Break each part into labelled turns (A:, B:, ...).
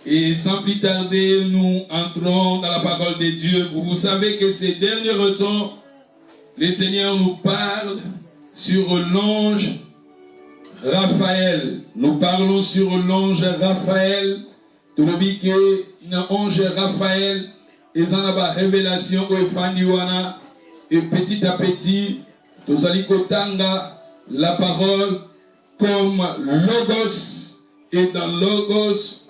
A: Et sans plus tarder, nous entrons dans la parole de Dieu. Vous savez que ces derniers temps, le Seigneur nous parle sur l'ange Raphaël. Nous parlons sur l'ange Raphaël. Tout le monde que l'ange Raphaël est en la révélation au Fandiwana. Et petit à petit, nous allons kotanga la parole comme Logos. Et dans Logos,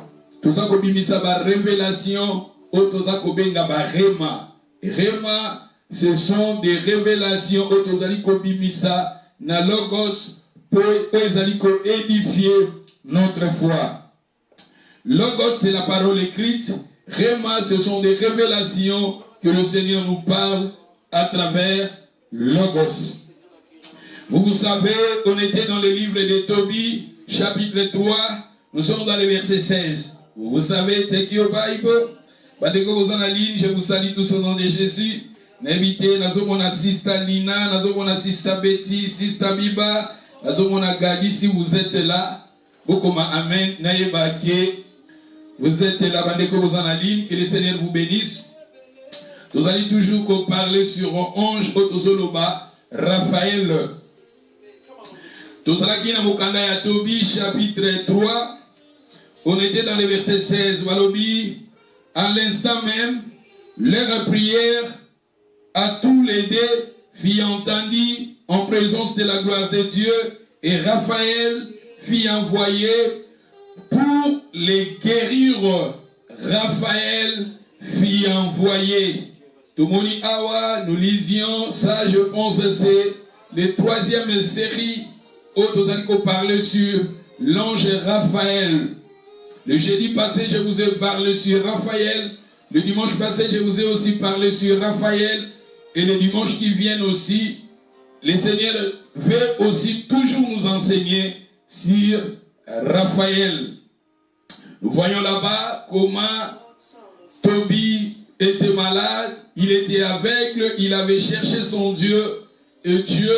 A: nous allons bimisa ba révélation. Nous allons benga ba Rema. Rema, ce sont des révélations. Nous allons bimisa na Logos pour édifier notre foi. Logos, c'est la parole écrite. Rema, ce sont des révélations que le Seigneur nous parle à travers Logos. Vous savez, on était dans le livre de Tobie, chapitre 3. Nous sommes dans le verset 16. Vous savez, c'est qui au Bible? Bandeko vous en la ligne, je vous salue tous au nom de Jésus. N'invitez, nous avons mon Sista Lina, nous avons mon Sista Betty, Sista Biba, nous avons mon Gadi, si vous êtes là. Beaucoup amen, naïbake. Vous êtes là, bandeko vous en la ligne, que le Seigneur vous bénisse. Nous allons toujours parler sur un ange Otozoloba, Raphaël. Nous allons dans Mokanda ya Tobie, chapitre 3. On était dans le verset 16. Walobi, à l'instant même, leur prière à tous les deux fit entendue en présence de la gloire de Dieu, et Raphaël fit envoyer pour les guérir. Raphaël fit envoyer. Tomoni Awa, nous lisions ça, je pense que c'est la troisième série où nous allons parler sur l'ange Raphaël. Le jeudi passé, je vous ai parlé sur Raphaël. Le dimanche passé, je vous ai aussi parlé sur Raphaël. Et le dimanche qui vient aussi, le Seigneur veut aussi toujours nous enseigner sur Raphaël. Nous voyons là-bas comment Tobie était malade, il était aveugle, il avait cherché son Dieu. Et Dieu,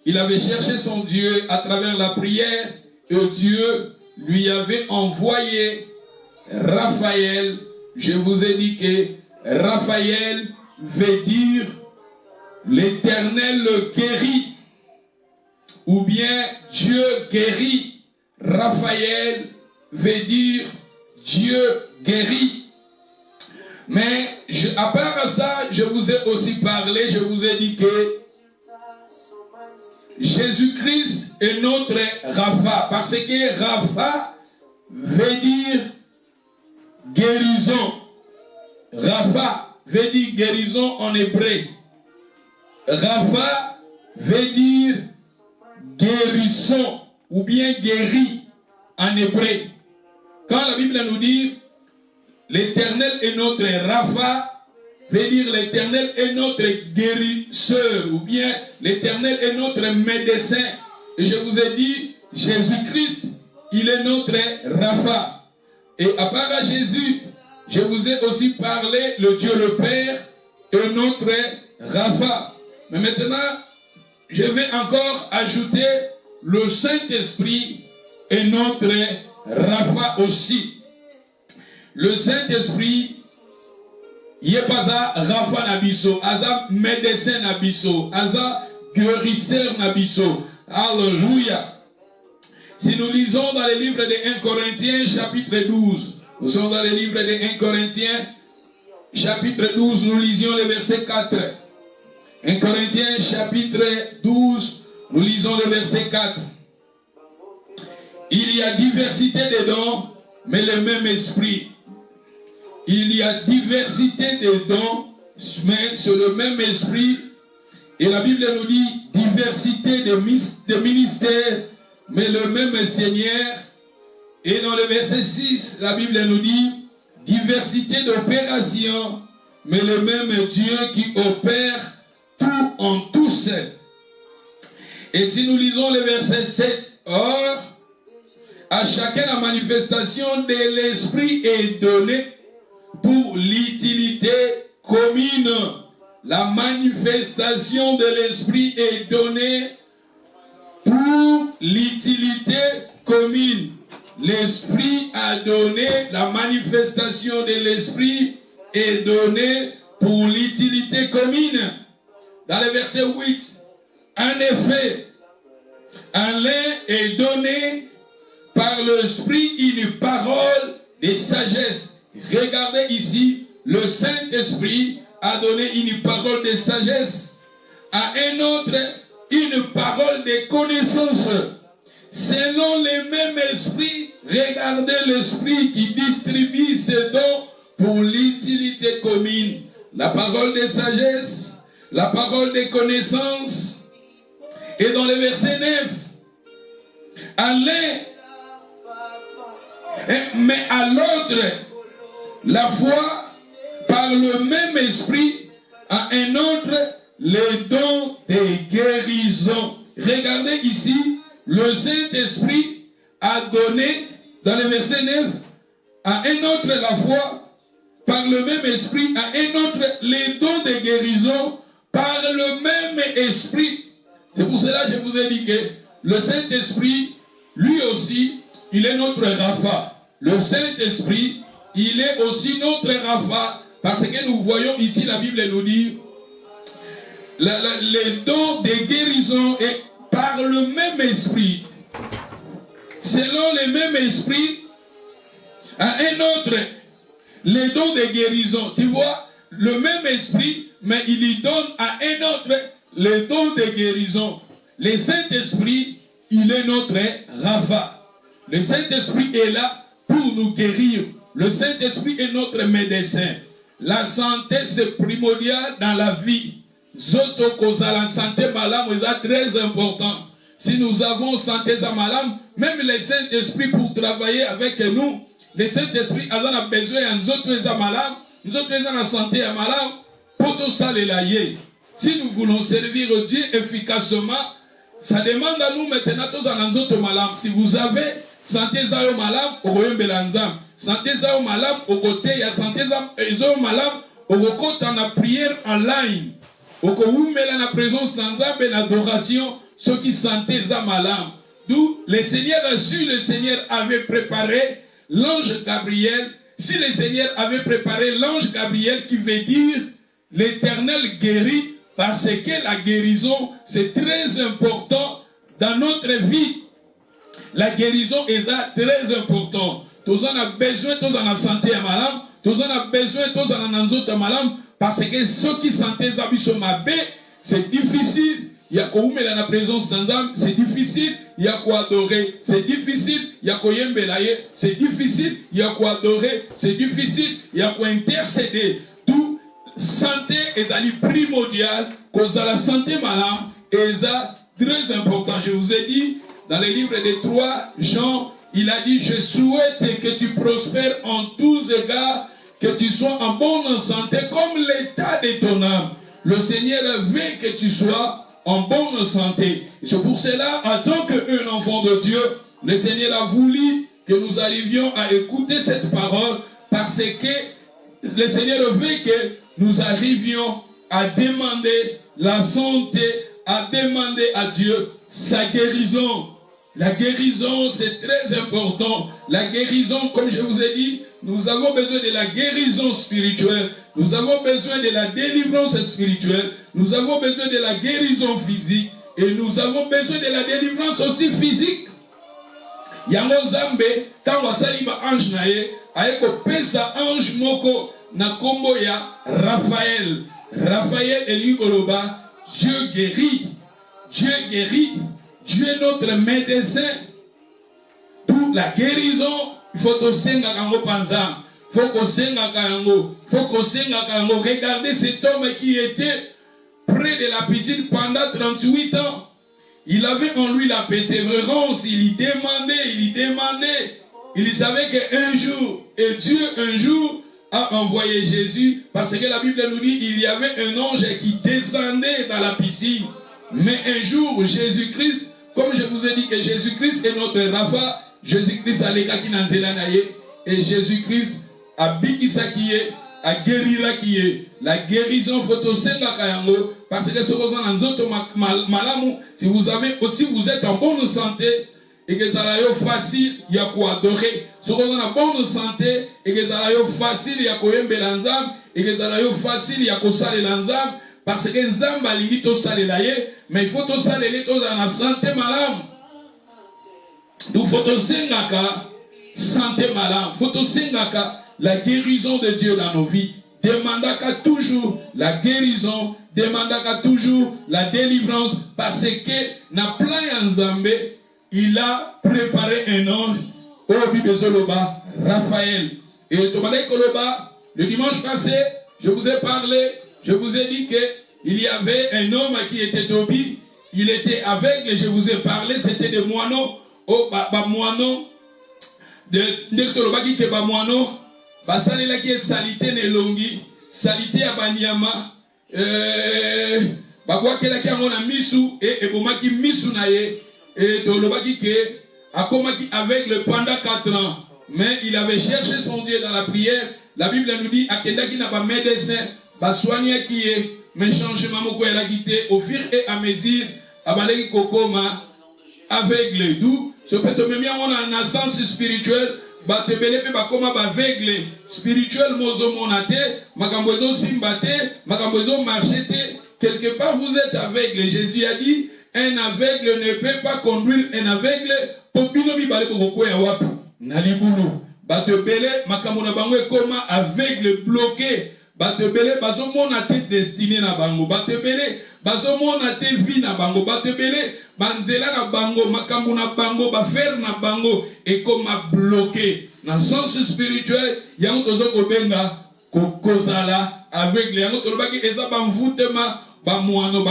A: il avait cherché son Dieu à travers la prière. Et Dieu lui avait envoyé Raphaël. Je vous ai dit que Raphaël veut dire l'Éternel guérit, ou bien Dieu guérit. Raphaël veut dire Dieu guérit. Mais à part ça, je vous ai aussi parlé, je vous ai dit que Jésus-Christ est notre Rapha, parce que Rapha veut dire guérison. Rapha veut dire guérison en hébreu. Rapha veut dire guérison ou bien guéri en hébreu. Quand la Bible nous dit l'Éternel est notre Rapha, veut dire l'Éternel est notre guérisseur, ou bien l'Éternel est notre médecin. Et je vous ai dit, Jésus-Christ, il est notre Rapha. Et à part à Jésus, je vous ai aussi parlé, le Dieu le Père est notre Rapha. Mais maintenant, je vais encore ajouter le Saint-Esprit est notre Rapha aussi. Le Saint-Esprit, il n'est pas un Rapha Nabiso, un médecin Nabiso, un guérisseur Nabiso. Alléluia. Si nous lisons dans le livre de 1 Corinthiens, chapitre 12, nous sommes dans le livre de 1 Corinthiens, chapitre 12, nous lisions le verset 4. 1 Corinthiens, chapitre 12, nous lisons le verset 4. Il y a diversité de dons, mais le même esprit. Il y a diversité de dons, mais c'est le même esprit. Et la Bible nous dit diversité de ministères, mais le même Seigneur. Et dans le verset 6, la Bible nous dit diversité d'opérations, mais le même Dieu qui opère tout en tous. Et si nous lisons le verset 7, or, à chacun la manifestation de l'Esprit est donnée pour l'utilité commune. La manifestation de l'Esprit est donnée pour l'utilité commune. l'Esprit a donné, la manifestation de l'Esprit est donnée pour l'utilité commune. Dans le verset 8, en effet, à l'un est donné par l'Esprit une parole de sagesse. Regardez ici, le Saint-Esprit a donné une parole de sagesse. À un autre, une parole de connaissance. Selon le même esprit, regardez l'esprit qui distribue ses dons pour l'utilité commune. La parole de sagesse, la parole de connaissance. Et dans le verset 9, à l'un, mais à l'autre, la foi par le même esprit, à un autre, les dons de guérison. Regardez ici, le Saint-Esprit a donné, dans le verset 9, à un autre la foi, par le même esprit, à un autre les dons de guérison, par le même esprit. C'est pour cela que je vous ai dit que le Saint-Esprit, lui aussi, il est notre Rapha. Le Saint-Esprit, il est aussi notre Rapha, parce que nous voyons ici, la Bible nous dit, les dons de guérison et par le même esprit, selon le même esprit, à un autre, les dons de guérison. Tu vois, le même esprit, mais il y donne à un autre les dons de guérison. Le Saint-Esprit, il est notre Rapha. Le Saint-Esprit est là pour nous guérir. Le Saint-Esprit est notre médecin. La santé, c'est primordial dans la vie. La santé malade est très important. Si nous avons santé malade, même le Saint-Esprit pour travailler avec nous, le Saint-Esprit a besoin de nous autres malades, nous autres la santé malade, pour tout ça les lailler. Si nous voulons servir Dieu efficacement, ça demande à nous maintenant tous à autres malades. Si vous avez santé malade, au royaume santé malade, au côté, il y a santé malade, au côté en la prière en ligne. Au cas où la présence dans l'adoration, ceux qui sentaient malades. D'où le Seigneur a su, le Seigneur avait préparé l'ange Gabriel. Si le Seigneur avait préparé l'ange Gabriel, qui veut dire l'Éternel guérit, parce que la guérison, c'est très important dans notre vie. La guérison est très important. Tous en a besoin, tous en a santé à malade, tous en a besoin, tous en a autres malade. Parce que ceux qui sentent les habits sur ma baie, c'est difficile. Il y a quoi mettre la présence dans l'âme, c'est difficile. Il y a quoi adorer, c'est difficile. Il y a quoi yembelaye, c'est difficile. Il y a quoi adorer, c'est difficile. Il y a quoi intercéder. Tout santé est primordial. Cause à la santé malade est très important. Je vous ai dit dans le livre de 3 Jean, il a dit: je souhaite que tu prospères en tous égards, que tu sois en bonne santé comme l'état de ton âme. Le Seigneur veut que tu sois en bonne santé. C'est pour cela, en tant qu'un enfant de Dieu, le Seigneur a voulu que nous arrivions à écouter cette parole, parce que le Seigneur veut que nous arrivions à demander la santé, à demander à Dieu sa guérison. La guérison, c'est très important. La guérison, comme je vous ai dit, nous avons besoin de la guérison spirituelle. Nous avons besoin de la délivrance spirituelle. Nous avons besoin de la guérison physique. Et nous avons besoin de la délivrance aussi physique. Yango Zambe, quand on sali ba ange nae, aeko pesa ange moko na kombo ya Raphaël. Raphaël Eligoloba, Dieu guérit. Dieu guérit. Dieu est notre médecin. Pour la guérison, il faut que senga kango panza. Faut que senga kango. Faut que senga kango. Regardez cet homme qui était près de la piscine pendant 38 ans. Il avait en lui la persévérance. Il y demandait. Il savait qu'un jour, et Dieu un jour a envoyé Jésus, parce que la Bible nous dit il y avait un ange qui descendait dans la piscine. Mais un jour, Jésus-Christ, comme je vous ai dit que Jésus-Christ est notre Rapha, Jésus-Christ a l'écaki nanzelanaye, et Jésus-Christ a bikisa qui est, a guérira qui est. La guérison photosenga kayango, parce que ce que vous avez, si vous êtes en bonne santé, et que ça yo facile ya ko adorer. Ce qu'on a bonne santé et que ça yo facile ya ko yembela nzambe et que ça yo facile ya ko salela nzambe parce que nzambe alingi to salela ye mais il faut to salela to dans la santé malamu. Donc faut to sengaka santé malamu, faut to sengaka la guérison de Dieu dans nos vies. Demandaka toujours la guérison, demandaka toujours la délivrance parce que na plan ya nzambe il a préparé un ange au Bibezoloba, Raphaël. Et le dimanche passé, je vous ai parlé, je vous ai dit qu'il y avait un homme qui était Tobi, il était aveugle, et je vous ai parlé, c'était des moineaux, moineaux, de Tolobaki ke ba moineaux, basalela qui est salité nelongi, salité à Banyama, bagwakela ki amona misu, et bomaki misu naye, et Tolobaki ke akomaki aveugle pendant 4 ans. Mais il avait cherché son Dieu dans la prière. La Bible nous dit akendaki na ba médecin, ba soigner qui est, mais changement moko elle a quitté au fur et à mesure abaleki kokoma aveugle. D'où ce peut même on a un sens spirituel, ba tebele pe ba koma ba aveugle spirituel mozo monate, makambo zo simbate, makambo zo marchete. Quelque part vous êtes aveugle. Jésus a dit un aveugle ne peut pas conduire un aveugle. Popino mi bale boko ya wapi na libulu batebele makambo na bango ekoma aveugle bloqué batebele bazomona te destiné na bango batebele bazomona te vie na bango batebele banzela na bango makambo na bango bafer na bango ekoma bloqué na sens spirituel yango tozo kobenga kokozala aveugle yango tolobaki eza bamvutema bamoano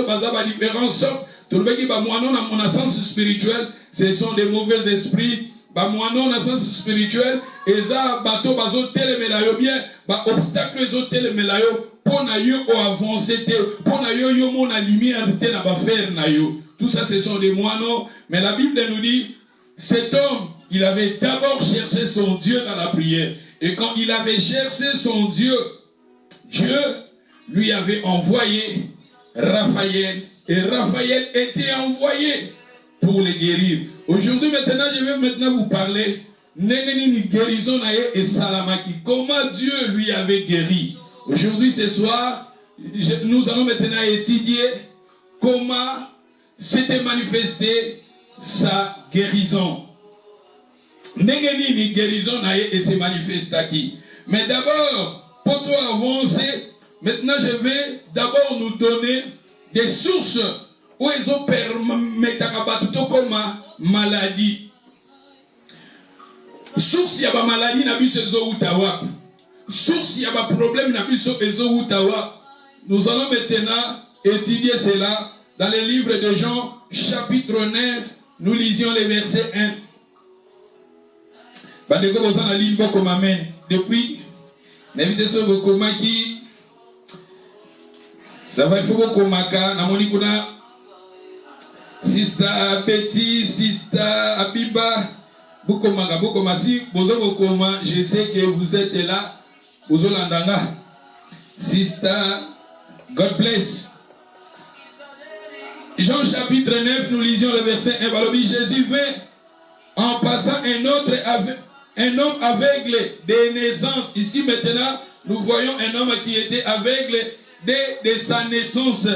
A: baza ba différence sorte tolobaki bamoano na mon sens spirituel ce sont des mauvais esprits. Ba moano na sens spirituel eza bato bazo telemela yo bien ba obstacle zo telemela yo pona yo o avancer te pona yo yo mona lumière te na ba faire na yo. Tout ça ce sont des moineaux, mais la Bible nous dit cet homme il avait d'abord cherché son Dieu dans la prière et quand il avait cherché son Dieu, Dieu lui avait envoyé Raphaël et Raphaël était envoyé pour les guérir. Aujourd'hui, maintenant, je vais vous parler Neneni guérison et Salamaki. Comment Dieu lui avait guéri. Aujourd'hui, ce soir, nous allons maintenant étudier comment s'était manifestée sa guérison. Neneni guérison et se manifeste qui. Mais d'abord, pour toi avancer, maintenant je vais d'abord nous donner des sources où ils ont permis comme maladie. Source y a pas maladie na biso ezo utawa. Source y a pas problème na biso ezo utawa. Nous allons maintenant étudier cela dans le livre de Jean chapitre 9. Nous lisions les versets 1. Bandeko boza na ligne boko amen. Depuis n'invite ce boko maki ça va il faut boko maka na moni kuna Sister Betty, Sister Abiba, Bukomasi, Bozokoma, je sais que vous êtes là, Bozolandanga. Sister, God bless. Jean chapitre 9, nous lisions le verset 1. Balobi, Jésus vint en passant un homme aveugle de naissance. Ici maintenant, nous voyons un homme qui était aveugle de sa naissance.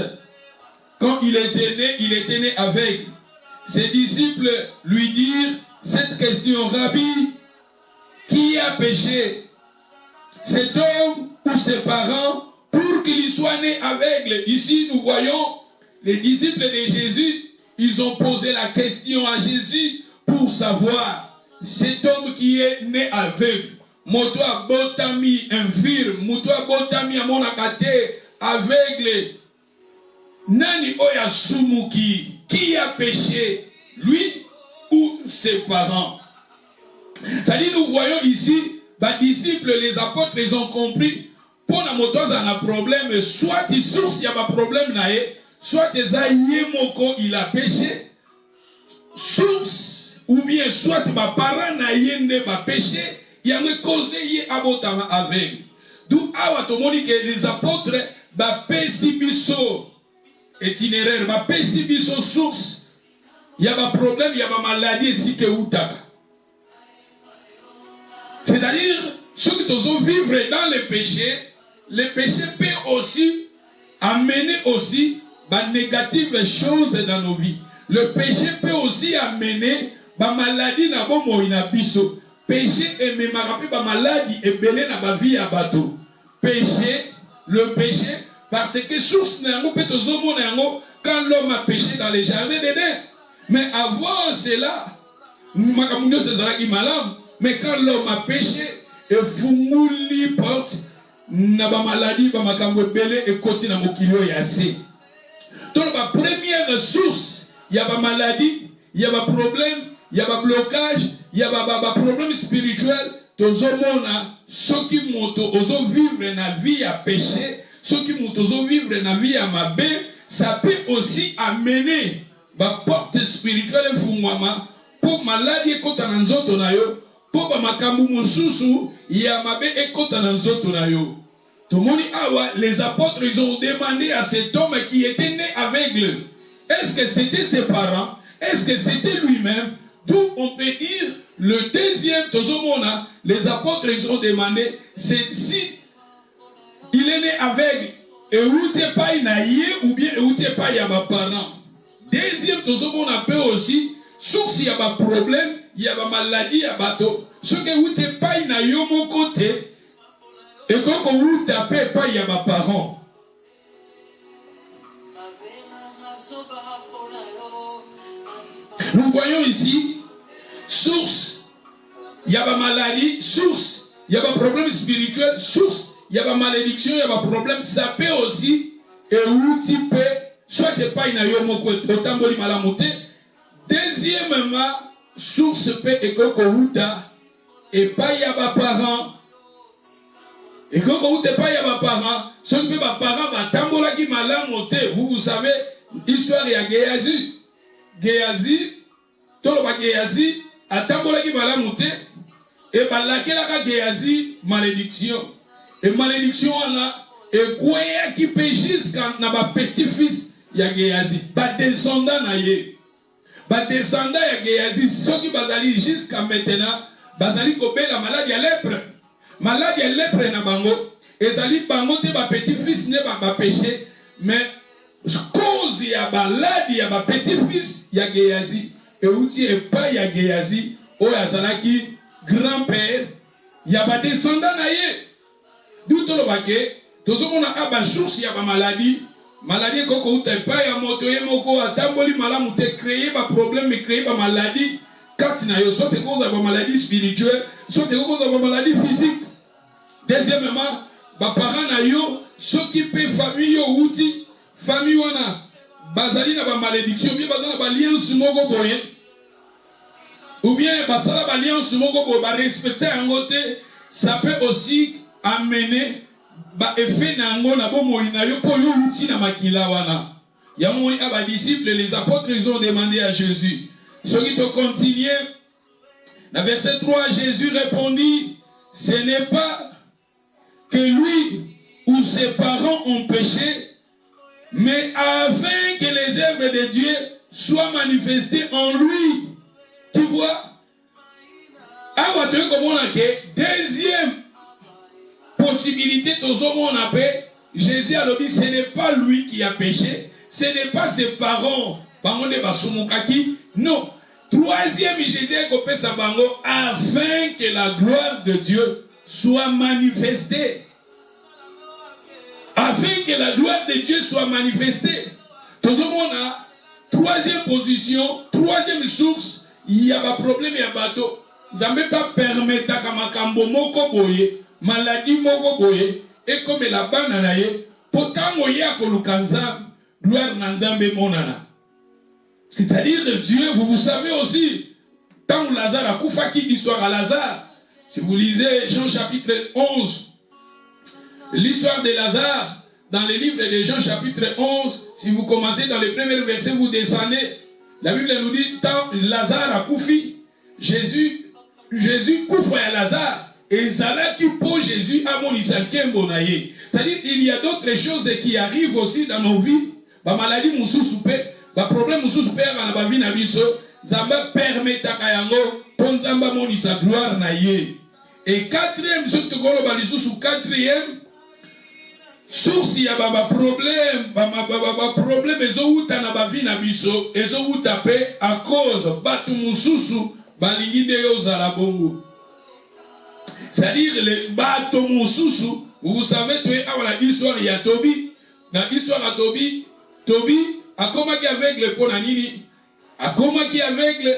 A: Quand il était né aveugle. Ses disciples lui dirent cette question, Rabbi, qui a péché, cet homme ou ses parents, pour qu'il soit né aveugle? Ici, nous voyons les disciples de Jésus, ils ont posé la question à Jésus pour savoir cet homme qui est né aveugle. Moto botami infirme, moto botami amonakate aveugle. Nani oya sumuki, qui a péché, lui ou ses parents? C'est-à-dire, nous voyons ici, les disciples, les apôtres, ils ont compris, pour la motos a un problème, soit il source, il y a un problème, soit il a péché, source, ou bien soit ma parent n'a pas péché, il y a un causé abotama avec. D'où que les apôtres, pésibiso itinéraire, pésibiso source, il y a des problèmes, il y a des maladies ici que vous avez. C'est-à-dire, ceux qui doivent vivre dans le péché peut aussi amener aussi des négatives choses dans nos vies. Le péché peut aussi amener des maladies dans nos vies. Péché et même des maladies et belé dans la vie à bateau. Péché, le péché, parce que source quand l'homme a péché dans les jardins d'Éden. Mais avant cela, mais quand l'homme a péché, et fumuli porte, n'a pas maladie, pas makambo belé et côté na mokilio yassé. Donc la première source, il y a pas maladie, il y a pas problème, il y a pas blocage, il y a pas problème spirituel. Tous ceux qui montent, vivre na vie à péché, ceux qui montent vivre na vie à mabé, ça peut aussi amener ba porte spirituelle fumama pour maladie kota na nzoto na yo. Pour makambu mususu ya mabe ekota na nzoto na yo. Tomoni awa, les apôtres ils ont demandé à cet homme qui était né aveugle, est-ce que c'était ses parents, est-ce que c'était lui-même? D'où on peut dire le deuxième tozomona, les apôtres ils ont demandé c'est si il est né aveugle et où t'es pas inaïe ou bien où t'es pas ya ba parents. Deuxième tozomona peut aussi source ya ba problème, il y a des maladies à bateau. Ce que vous n'êtes pas na yo mon côté, et quand vous tapez pas, il y a des parents. Nous voyons ici, source, il y a des maladies, source, il y a des problèmes spirituels, source, il y a des malédictions, il y a des problèmes. Ça peut aussi, et où tu peux, soit tu n'es pas na yo mon côté, autant de malamoté. Deuxièmement, source peut et kokouta et pas y a pas parents et kokouta pas y a pas parents ceux qui pas parents va tambola qui malamote. Vous savez histoire ya Géasi tolo ba Géasi a tambola qui malamote et ba lakela ka Géasi malédiction et malédiction là et quoi qui peut jusqu'à na ba petit-fils ya Géasi ba descendant na ye. Ba descendant ya Géasi, ceux qui bazali jusqu'à maintenant, bazali kobe la maladie à lèpre. Maladie à lèpre na bango, et zali bango te ba petit-fils ne ba péché, mais cause ya maladie ya ba petit-fils ya Géasi, et outi et pas ya Géasi, o ya zalaki grand-père, ya ba descendant na ye. D'où to lo bake, tozo mona aba source ya ba maladie. Maladie koko uta pas ya moto ye moko atamboli malamu te créer ba problème et créer ba maladie kati na yo soit cause ba maladie spirituelle soit cause ba maladie physique. Deuxièmement ba parents na yo ceux qui peut famille yo outi famille wana bazali na ba malédiction bien bazali na ba alliance moko boye ou bien basala ba alliance moko boye ba respecter en côté ça peut aussi amener ba effet nango na bomo ina yo po yo uti na makila wana ya moni aba disciples les apôtres ils ont demandé à Jésus ce qui te continue dans verset 3 Jésus répondit ce n'est pas que lui ou ses parents ont péché mais afin que les œuvres de Dieu soient manifestées en lui. Tu vois awa te komona ke deuxième possibilité on appelle Jésus a dit ce n'est pas lui qui a péché, ce n'est pas ses parents non. Troisième Jésus a coupé sa bango afin que la gloire de Dieu soit manifestée, afin que la gloire de Dieu soit manifestée. Tout le monde a troisième position, troisième source, il y a pas problème, il y a bateau. Vous n'avez pas permis à Kamakambo moko boye maladie moko boye et comme la banana ye pourtant moya kolukanza gloire nanzambe monana. C'est-à-dire Dieu, vous savez aussi quand Lazare a koufaki histoire à Lazare. Si vous lisez Jean chapitre 11 l'histoire de Lazare dans le livre de Jean chapitre 11, si vous commencez dans les premiers versets vous descendez, la Bible nous dit quand Lazare a koufi Jésus koufa à Lazare. Et ça qui pour Jésus à mon c'est-à-dire il y a d'autres choses qui arrivent aussi dans nos vies. Ma maladie moussou soupé ba problème mususu père na ba vie na biso Zamba permetaka yango po Nzamba moni sa gloire na ye. Et quatrième surtout ko ba lisusu quatrième source ya ba problème problème ezouta na ba vie na biso ezouta pe à cause batu mususu balingi de yo za la bongo. C'est-à-dire les batu mususu, vous savez tu es la histoire ya Tobi, na histoire ya Tobi a comment qui aveugle pour nini a comment qui aveugle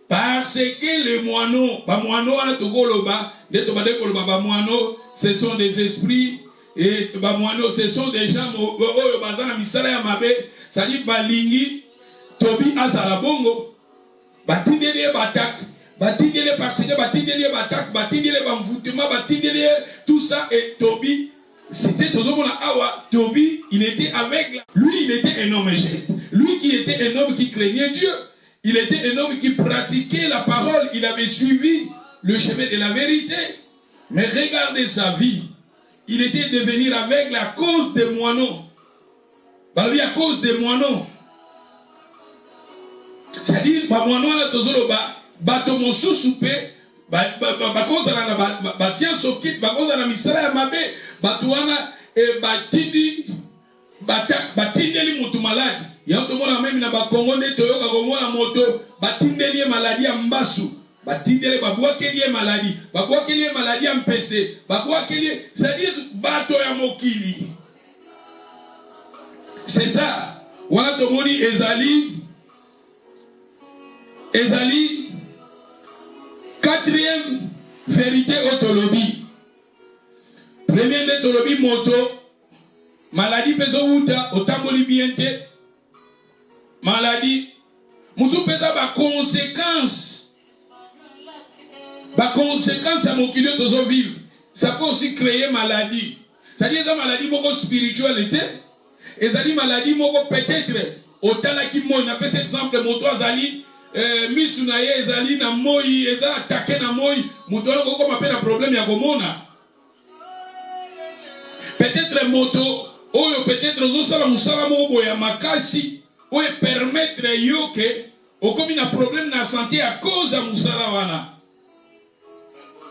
A: parce que les moineaux ba moineaux na tokoloba de tobade koloba ba moineaux ce sont des esprits et ba moineaux ce sont des gens oyo bazana misala ya mabe sali balingi Tobi azala bongo batindeli batak batindeli parce que batindeli batak batindeli bamvoutement batindeli tout ça et Tobi c'était toujours awa Tobi il était aveugle. Lui il était un homme juste, lui qui était un homme qui craignait Dieu, il était un homme qui pratiquait la parole, il avait suivi le chemin de la vérité, mais regardez sa vie, il était devenu aveugle à cause des moineaux. Bah oui, à cause des moineaux. C'est-à-dire ba moineaux là tozolo bato mosusu pe cause na science okit cause na misala ya mabe bato wana e batindeli mutu maladi ya to mona même na ba Congo nde toyoka komona moto batindeli maladie ya mbasu batindeli babwakeli maladie ya mpese babwakeli c'est-à-dire bato ya mokili. C'est ça wana to moni ezali quatrième vérité autolobi. Premier autolobi moto maladie peso uta otamboli biente maladie musu pesa ba conséquence à mon kilo tozo vivre ça peut aussi créer maladie. C'est-à-dire ça maladie moko spiritualité et ça dit maladie moko peut-être otala ki mo na pesa exemple moto azali misuna ye ezali na moi eza attaqué na moi mutolo koko mapena problème ya komona peut-être moto oyo peut-être ozosala musala moko ya makasi oyo permettre yo ke okomi na problème na santé à cause ya musala wana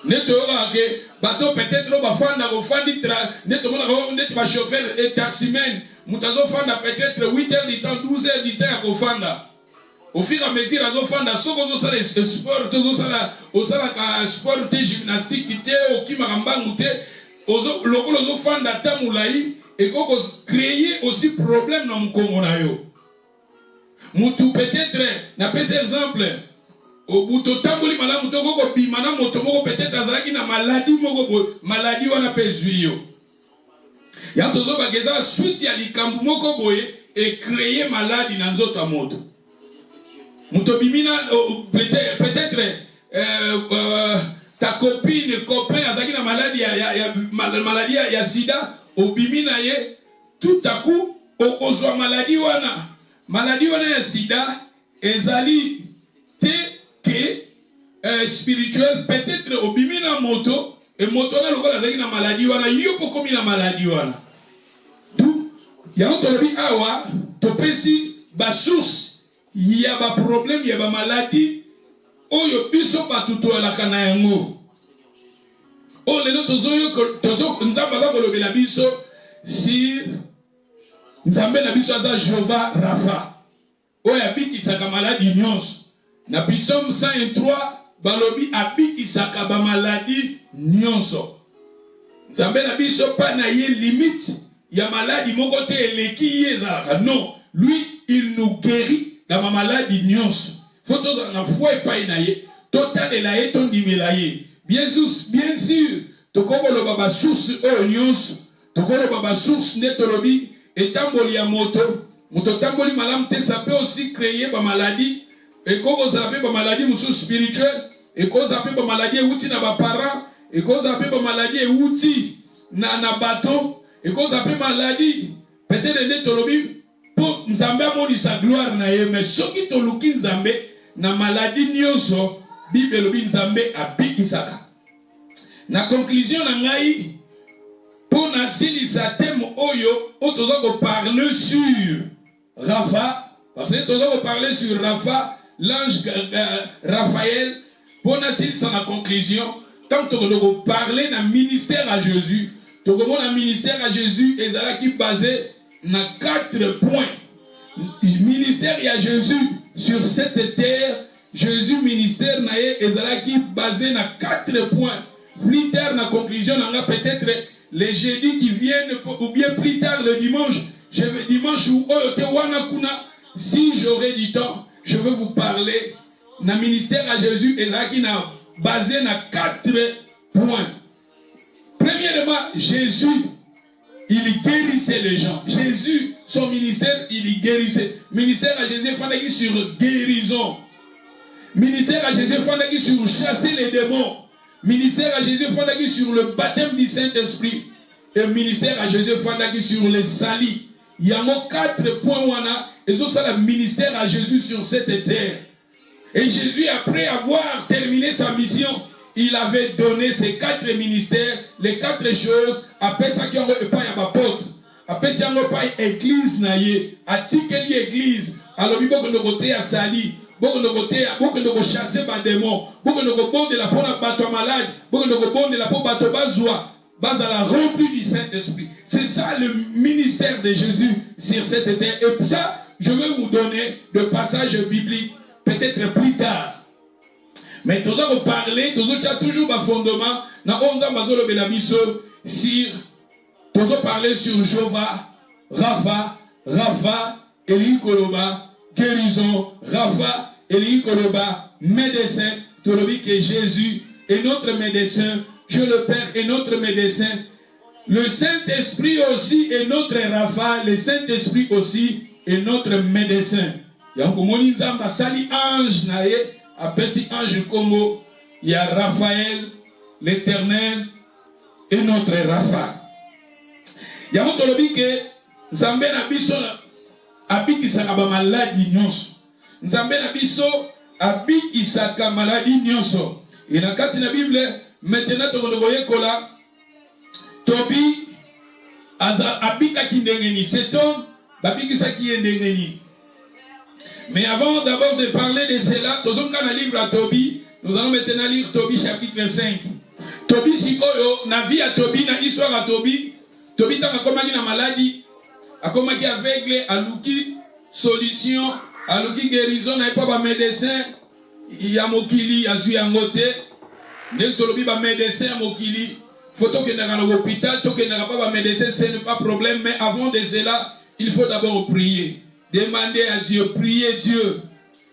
A: neto ke bato peut-être bafanda kofandi neto mona ko neto ba chauffeur et taximan mutazo fanda peut-être 8h du temps 12h du temps ya kofanda. Au fur et à mesure, ils ont fait des sports, des sport, des gymnastiques, des kimarambangouté, ils ont fait des tamoulaï et ils ont créé aussi problème dans le Congo. Moutou peut-être, n'a pas exemple, au bout de tamboli madame moutou bimana motomo peut-être azaki na maladie wana pe zuyo. Ya tozo bageza suite ya likambu moko boye et créer maladie dans nzoto moto. Moutobimina peut-être ta copine, copain, azaki na maladie ya sida, obimina ye, tout à coup, ozwa maladie wana ya sida, ezali te spirituel, peut-être obimina moto, et moto na lokola azaki na maladie wana, yo pokomi na maladie wana. D'où, yango tolobi awa, topesi ba source. Il y a des problèmes, il y a des maladies. Oh, il y a des maladies. Oh, les autres, nous avons la biso si nous avons la biso à Jéhovah Rapha. Oh, il y a des maladies. Na bisom 103, balobi abi isaka ba maladie nyonso. Nous avons la biso pas na ye limite. Il y a maladie mon côté eleki yezaka. Non, lui il nous guérit. Dans ma maladie nyonso faut que na foi epai na ye total la ye tondimela ye bien sûr tokolo baba source o nyonso tokolo baba source netolobi etamboli ya moto tamboli malamu te ça peut aussi créer ba maladie et koko za pe ba maladie musu spirituelle et cause pe ba maladie outi na ba parents et cause pe ba maladie outi na bateau et cause pe maladie peut-être netolobi pour Nzambe amoni sa gloire na ye mais soki to luki Nzambe na maladie nyonso Bible lobi Nzambe abikisaka. Na conclusion na ngai pour na silisa thème oyo otoza ko parler sur Rapha Parce que nous avons parlé sur Rapha, l'ange Raphaël, pour nous sans la conclusion, tant que nous avons parlé d'un ministère à Jésus, nous avons un ministère à Jésus et ça qui est basé dans 4 points. Le ministère à Jésus sur cette terre, Jésus ministère et ça qui est basé dans 4 points. Plus tard, dans la conclusion, on a peut-être les jeudis qui viennent, ou bien plus tard le dimanche, dimanche ou si j'aurai du temps, je veux vous parler d'un ministère à Jésus et là qui est basé dans 4 points. Premièrement, Jésus, il guérissait les gens. Jésus, son ministère, il guérissait. Ministère à Jésus, il fallait sur guérison. Ministère à Jésus, il fallait sur chasser les démons. Ministère à Jésus, il fallait sur le baptême du Saint-Esprit. Et ministère à Jésus, il fallait sur les salis. Il y a 4 points où on a, et ça, le ministère à Jésus sur cette terre. Et Jésus, après avoir terminé sa mission, il avait donné ces 4 ministères, les 4 choses, après ça, qui ont pas apôtre, après ça, il n'y a pas église, à tikeli église, alors il faut que nous côté à sali, beaucoup de chasser les démons, beaucoup de bon de la peau de bateau malade, beaucoup de bon de la peau de bateau bazoua. Base à la remplie du Saint-Esprit. C'est ça le ministère de Jésus sur cette terre. Et ça, je vais vous donner le passage biblique peut-être plus tard. Mais tous vous parler, tous vous toujours un fondement. Dans 11 ans, bazolo belabiso sur tous vous parler sur Jova, Rapha, Eli Koloba, guérison, Rapha, Eli Koloba, médecin. Tout le que Jésus est notre médecin. Dieu le Père est notre médecin. Le Saint-Esprit aussi est notre Rapha. Le Saint-Esprit aussi est notre médecin. Il y a un sali ange nae, apesi ange Congo. Il y a Raphaël, l'Éternel et notre Rapha. Il y a un tolobi que Zambé na biso abikisaka ba maladie nyonso. Nzambe na biso abikisaka maladie nyonso. Et dans la Bible, maintenant, Tobi abika kindengeni, cet homme babikisa qui est ndengeni. Mais avant d'abord de parler de cela, nous avons un livre à Tobi. Nous allons maintenant lire Tobi chapitre 5. Tobi sikoyo na vie à Tobi, na histoire à Tobi. Tobi tanga komaki na maladie, akomaki aveugle, aluki solution, aluki guérison, na pas ba médecin, ya mokili azui angote. Nel tolobi ba médecin mokili. Faut que dans l'hôpital, faut que n'a pas ba médecin, ce n'est pas problème, mais avant de cela, il faut d'abord prier. Demander à Dieu, prier Dieu.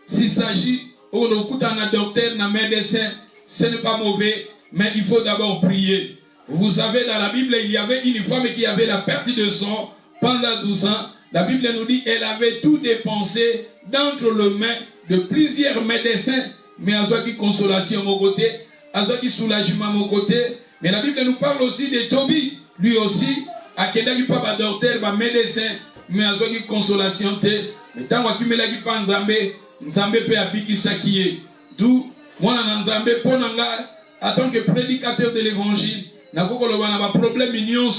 A: S'il s'agit, on écoute un docteur, un médecin, ce n'est pas mauvais, mais il faut d'abord prier. Vous savez, dans la Bible, il y avait une femme qui avait la perte de sang pendant 12 ans. La Bible nous dit qu'elle avait tout dépensé d'entre les mains de plusieurs médecins, mais à qui consolation au côté, à qui soulagement au côté. Mais la Bible nous parle aussi de Tobi, lui aussi, à qui n'a pas de docteur, pas médecin, mais à qui consolation. Mais tant qu'il me l'a dit pas Nzambe peut habiter ça qui est. D'où, moi, Nzambe, pour Nanga, en tant que prédicateur de l'évangile, n'a pas problème mignon,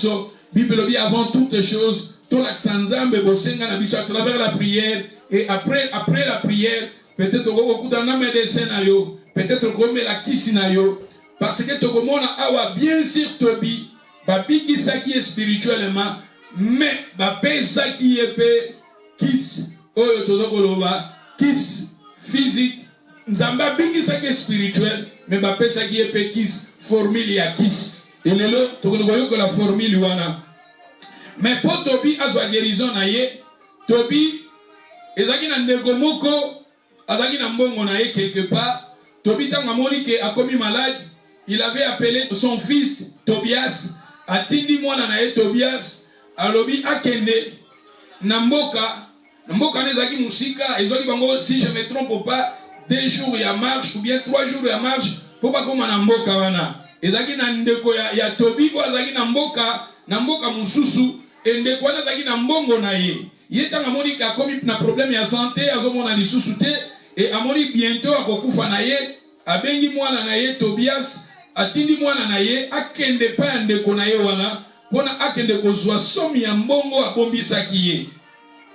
A: Bible dit avant toutes choses, tout l'accent Nzambe, à travers la prière, et après la prière, peut-être qu'on a un médecin, peut-être qu'on a la kisi parce que tout le monde a bien sûr Tobi, babiki ça qui est spirituellement, mais babé ça qui est kiss, kiss physique, Nzamba biki ça qui est spirituel, mais babé ça qui est kiss, formule ya kiss. Et le lot, tout le monde que la formule wana. Mais pour Tobi a sa guérison naie, Tobi, ezaki na ndegomoko, azaki na mbongo naie quelque part. Tobi tanga moni ke a commis malade. Il avait appelé son fils Tobias, a tindi mwana nae Tobias, alobi akende, namboka nezaki musika, ezoki bango, si je ne me trompe pas, 2 jours ya marche, ou bien 3 jours ya marche, pour pas koma namboka wana. Ezaki na ndeko ya Tobi, bo azaki namboka mususu, et ndeko wana azaki na mbongo na ye. Yetanga moni ka komi na problème ya santé, azomona lisusu te, et amoni bientôt akokufa na ye, abengi mwana na ye Tobias, atindi mwana na ye akende pa ya ndeko na ye wana pona akende kozwa somi ya mbongo abombisaki ye.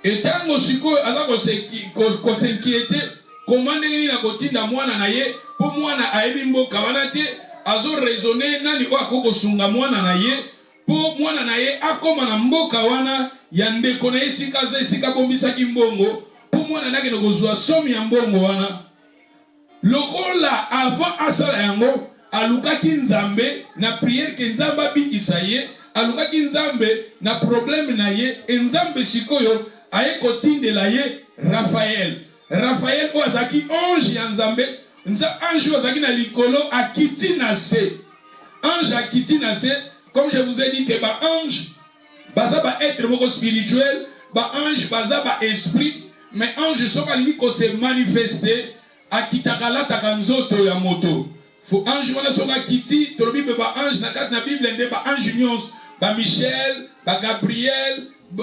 A: Et tango siko ala ko s'inquiéter comment ndenge na kotinda mwana na ye po mwana ayebi mboka wana te azo raisonner nani o akoko sunga mwana na ye po mwana na ye akoma na mboka wana ya ndeko na ye sika bombisaki mbongo po mwana nake no kozwa somi ya mbongo wana lokola avant asala yango alukaki nzambe na prière ke nzambe abikisa ye alukaki nzambe na problème na ye nzambe sikoyo aye kotindela ye Raphaël o azaki ange ya nzambe ange azaki na likolo akiti na se ange akiti na se comme je vous ai dit que ba ange baza ba être moko spirituel ba ange baza ba esprit mais ange soka lingi ko se manifester akitaka lataka nzoto ya moto fo ange wana soka kiti tolobi ba ange na kati na Bible nde ba ange nyonso ba Michel ba Gabriel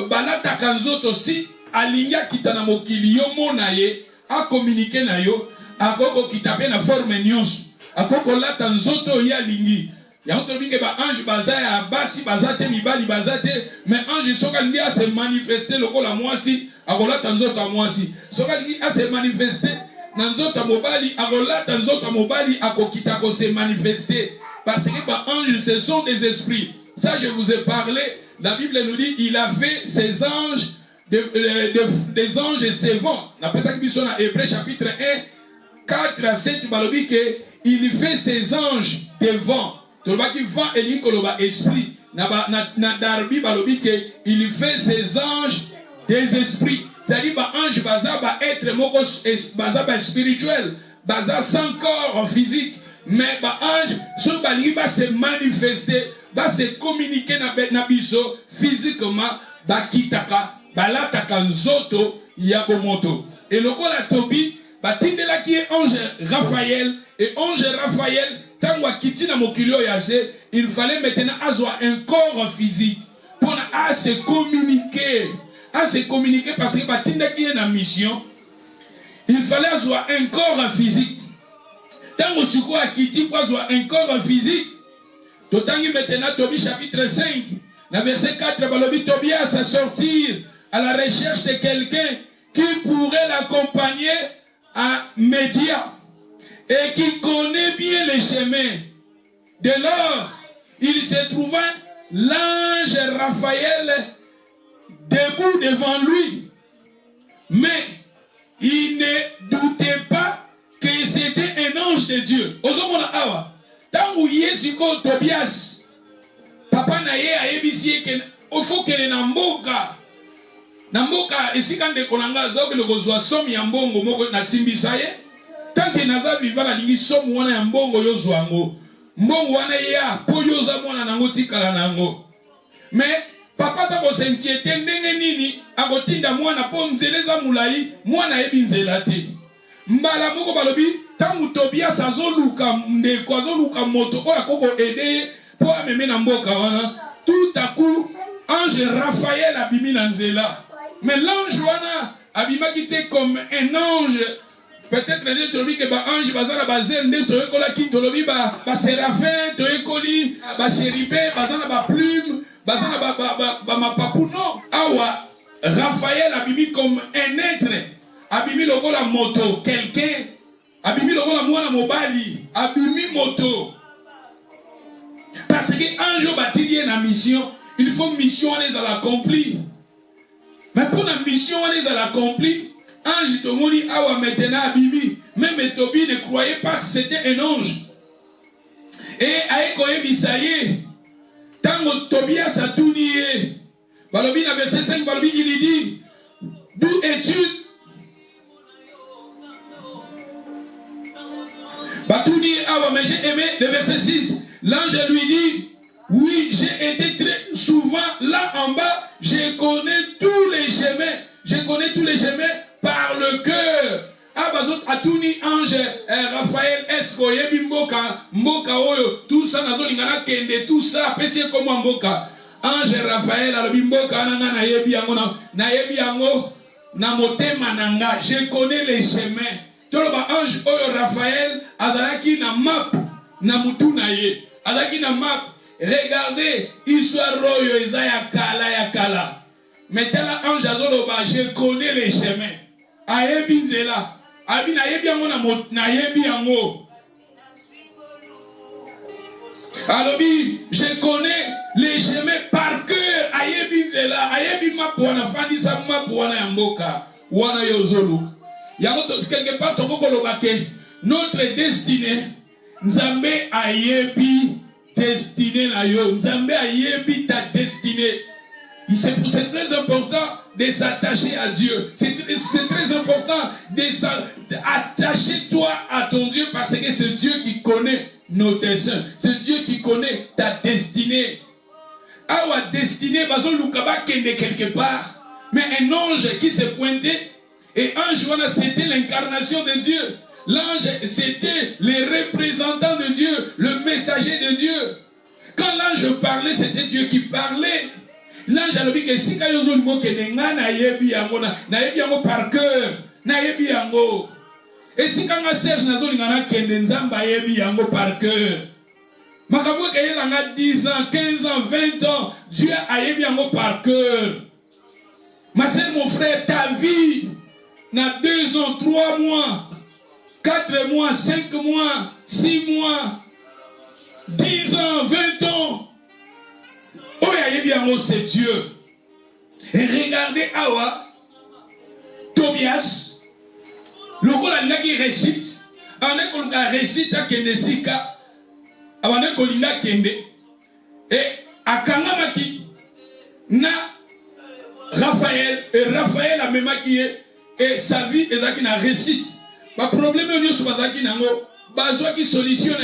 A: balataka nzoto si alingi akita na mokili yo mona ye a communiquer na yo akoko kitape na forme nyonso akoko lata nzoto ya lingi ya tolobi ba ange baza ya basi baza te mibali baza te mais ange soka lingi a se manifester lokola mwasi akolata nzoto ya mwasi soka lingi a se manifester na nzoto ya mobali akolata nzoto ya mobali akokita ko se manifester parce que ba ange ce sont des esprits. Ça je vous ai parlé. La Bible nous dit il a fait ses anges des anges et ses vents. On appelle ça qui sont dans Hébreux chapitre 1 4 à 7 balobi que il fait ses anges des vents. Toloba ki vent et koloba esprit. Na darbi balobi que il fait ses anges des esprits. C'est-à-dire ba ange baza ba être moko baza ba spirituel, baza sans corps physique, mais ba ange so balingi ba se manifester, ba se communiquer na biso physiquement ba kitaka balataka nzoto ya bomoto. Et lokola tobi batindela ki ange Raphaël et ange Raphaël tango akiti na mokilio ya se, il fallait maintenant avoir un corps physique pour à se communiquer. À se communiquer parce que batinda qui est en mission, il fallait avoir un corps physique. Tant que tu crois qu'il faut avoir un corps physique, d'autant que maintenant Tobie chapitre 5, dans verset 4, Balobi Tobias à sortir à la recherche de quelqu'un qui pourrait l'accompagner à Média et qui connaît bien les chemins. Dès lors, il se trouva l'ange Raphaël debout devant lui, mais il ne doutait pas que c'était un ange de Dieu. Ozomona awa, tangu Yesu ko Tobias, papa na ye ayebisi ke ofo kele na mboka esika ndeko nanga zoke lokozwa somi ya mbongo moko na simbisa ye, tanke naza viva lingi somi wana ya mbongo yozwa ngo, mbongo wana ya po yoza mwana nango tikala nango, mais papa sa ko s'inquiéter ndenge nini akotinda mwana po nzeleza mulai mwana yebi nzela te mbala moko balobi tangu Tobias azoluka ndeko azoluka moto oya koko aider po ameme na mboka wana tout à coup ange Raphaël abimi na nzela mais l'ange wana abimaki te comme un ange peut-être nde tolobi ke ba ange bazala bazel nde toyekola ki tolobi ba séraphin toyekoli ba chérubin bazala ba plume bazana ba mapapu non awa Raphaël abimi comme un être abimi lokola moto quelqu'un abimi lokola mwana mobali abimi moto parce que ange batili na mission il faut mission les à l'accomplir mais pour la mission les à l'accomplir ange tomoni awa maintenant abimi même Tobie ne croyait pas que c'était un ange et ayekoye bisaye tango Tobias a tout nié. Balobi na verset 5, Balobi il dit d'où es-tu? Batouni awa mais j'ai aimé le verset 6. L'ange lui dit oui, j'ai été très souvent là en bas, je connais tous les chemins. Je connais tous les chemins par le cœur. Abazot atuni ange Raphaël esko yebi mboka oyo tout ça nazo lingana kende tout ça pesi comme mboka ange Raphaël alobi mboka nanga na yebi yango na motema nanga je connais les chemins toloba ange oyo Raphaël azalaki na map na mutu na ye azalaki na map regardez histoire oyo eza ya kala Maintenant, ange azoloba, je connais les chemins. Ayebi nzela. Abi na yebi yango na yebi yango. Alobi, je connais les chemins par cœur. Ayebi nzela. Ayebi mapuana fandisa mapuana yamboka. Wana yozolu. Yango quelque part toko koloba ke notre destinée Nzambe ayebi destinée na yo. Nzambe ayebi ta destinée. C'est très important de s'attacher à Dieu. C'est très important d'attacher toi à ton Dieu parce que c'est Dieu qui connaît nos destins. C'est Dieu qui connaît ta destinée. Awa destinée, bazo lukaba kende quelque part. Mais un ange qui s'est pointé, et ange, c'était l'incarnation de Dieu. L'ange, c'était les représentants de Dieu, le messager de Dieu. Quand l'ange parlait, c'était Dieu qui parlait. L'ange a dit que si kayo zolimo ke nenga na yebi yango par cœur, na yebi yango. Et si kanga Serge na zolinga na kende nzamba yebi yango par cœur. Makabo ke yelanga 10 ans, 15 ans, 20 ans, Dieu a yebi yango par cœur. Ma sœur, mon frère, ta vie na 2 ans, 3 mois, 4 mois, 5 mois, 6 mois, 10 ans, 20 ans. Oh, c'est Dieu. Et regardez Awa, Tobias, le rôle qui récite, on a récité à Kenesika, avant de Kolinga Kende, et à Kangamaki, na Raphaël, et Raphaël a même qui est, et sa vie, et ça qui n'a récite. Le problème est que qui solutionne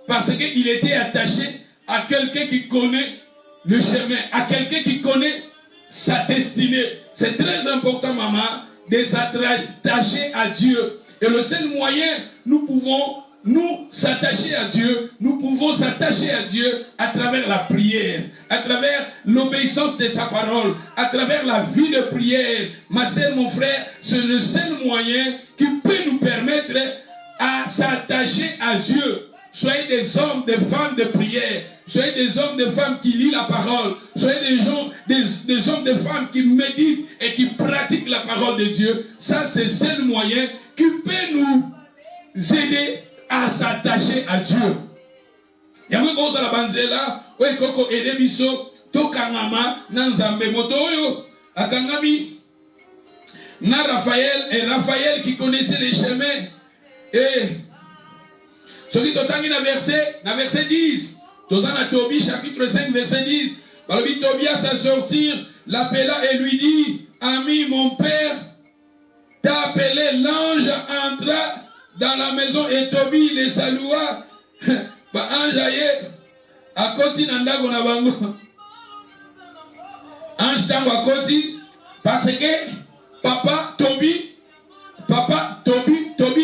A: parce qu'il était attaché à quelqu'un qui connaît le chemin, à quelqu'un qui connaît sa destinée. C'est très important, maman, de s'attacher à Dieu. Et le seul moyen, nous pouvons nous s'attacher à Dieu, nous pouvons s'attacher à Dieu à travers la prière, à travers l'obéissance de sa parole, à travers la vie de prière. Ma sœur, mon frère, c'est le seul moyen qui peut nous permettre à s'attacher à Dieu. Soyez des hommes, des femmes de prière. Soyez des hommes, des femmes qui lisent la parole. Soyez des hommes, des femmes qui méditent et qui pratiquent la parole de Dieu. Ça, c'est le seul moyen qui peut nous aider à s'attacher à Dieu. Yamwe koza la banzela, oye koko edebiso, to kangama, nanzambe motoyo, akangami, na Raphaël, et Raphaël qui connaissait les chemins, et ce qui t'otangi na verset 10, Tozana Tobie, chapitre 5, verset 10, Balobi Tobias à sortir, l'appela et lui dit, ami, mon père t'a appelé, l'ange entra dans la maison et Tobie les salua. Ba ange aye, à koti nandago na bango. Ange tango à koti, parce que papa Tobie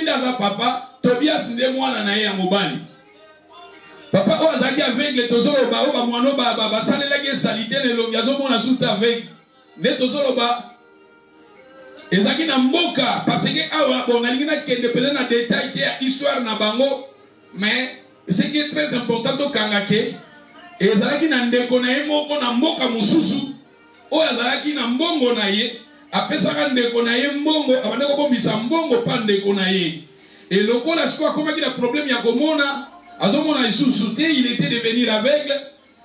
A: daza papa, Tobias nde mwana na ye ya mobali. Papa o azaki aveugle tozolo ba o ba mwano ba salelaki salite ne longi azomona suta aveugle. Ne tozolo ba ezaki na mboka parce que awa bon alingi na kende pele na détail te ya histoire na bango, mais ce qui est très important to kangake ezalaki na ndeko na ye moko na mboka mususu o azalaki na mbongo na ye apesaka ndeko na ye mbongo abande ko bombisa mbongo pa ndeko na ye. Et le kola sikoa komaki na problème ya komona azomona isusu te, il était devenu aveugle.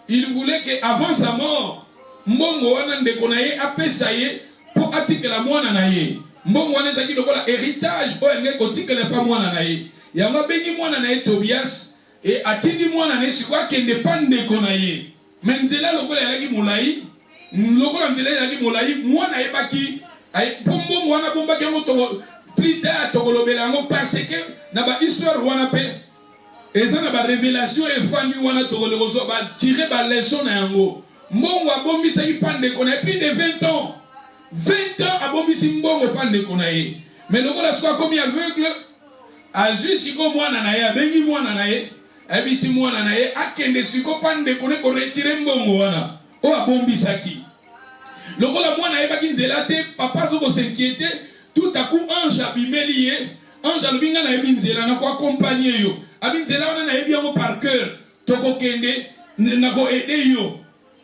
A: Il voulait que avant sa mort mbongo wana ndeko na ye apesa ye pour atikela mwana na ye. Mbongo wana ezaki lokola héritage oyo ngeke kotikela pa mwana na ye. Yango bengi mwana na ye Tobias et atindi mwana na ye sikoa kende pa ndeko na ye. Mais nzela lokola yalaki molai, lokola nzela yalaki molai, mwana ye baki mbongo wana bombaki yango plus tard tokolobela yango parce que na ba histoire wana pe eza na ba révélation efandi wana tokoloko ba tirer ba leçon na yango. Mbongo abombisaki pa ndeko na ye plus de 20 ans. 20 ans abombisi mbongo pa ndeko na ye. Mais lokola sikoa komi aveugle, azwi siko mwana na ye, abengi mwana na ye, abisi mwana na ye, akende siko pa ndeko ne ko retirer mbongo wana o abombisaki. Lokola mwana ye baki nzela te, papa zoko s'inquiéter. Tout à coup, ange abimeli ye, ange alubinga na yebi nzela na ko accompagner yo. Abi nzela wana na yebi yango par cœur. Toko kende na ko aider yo.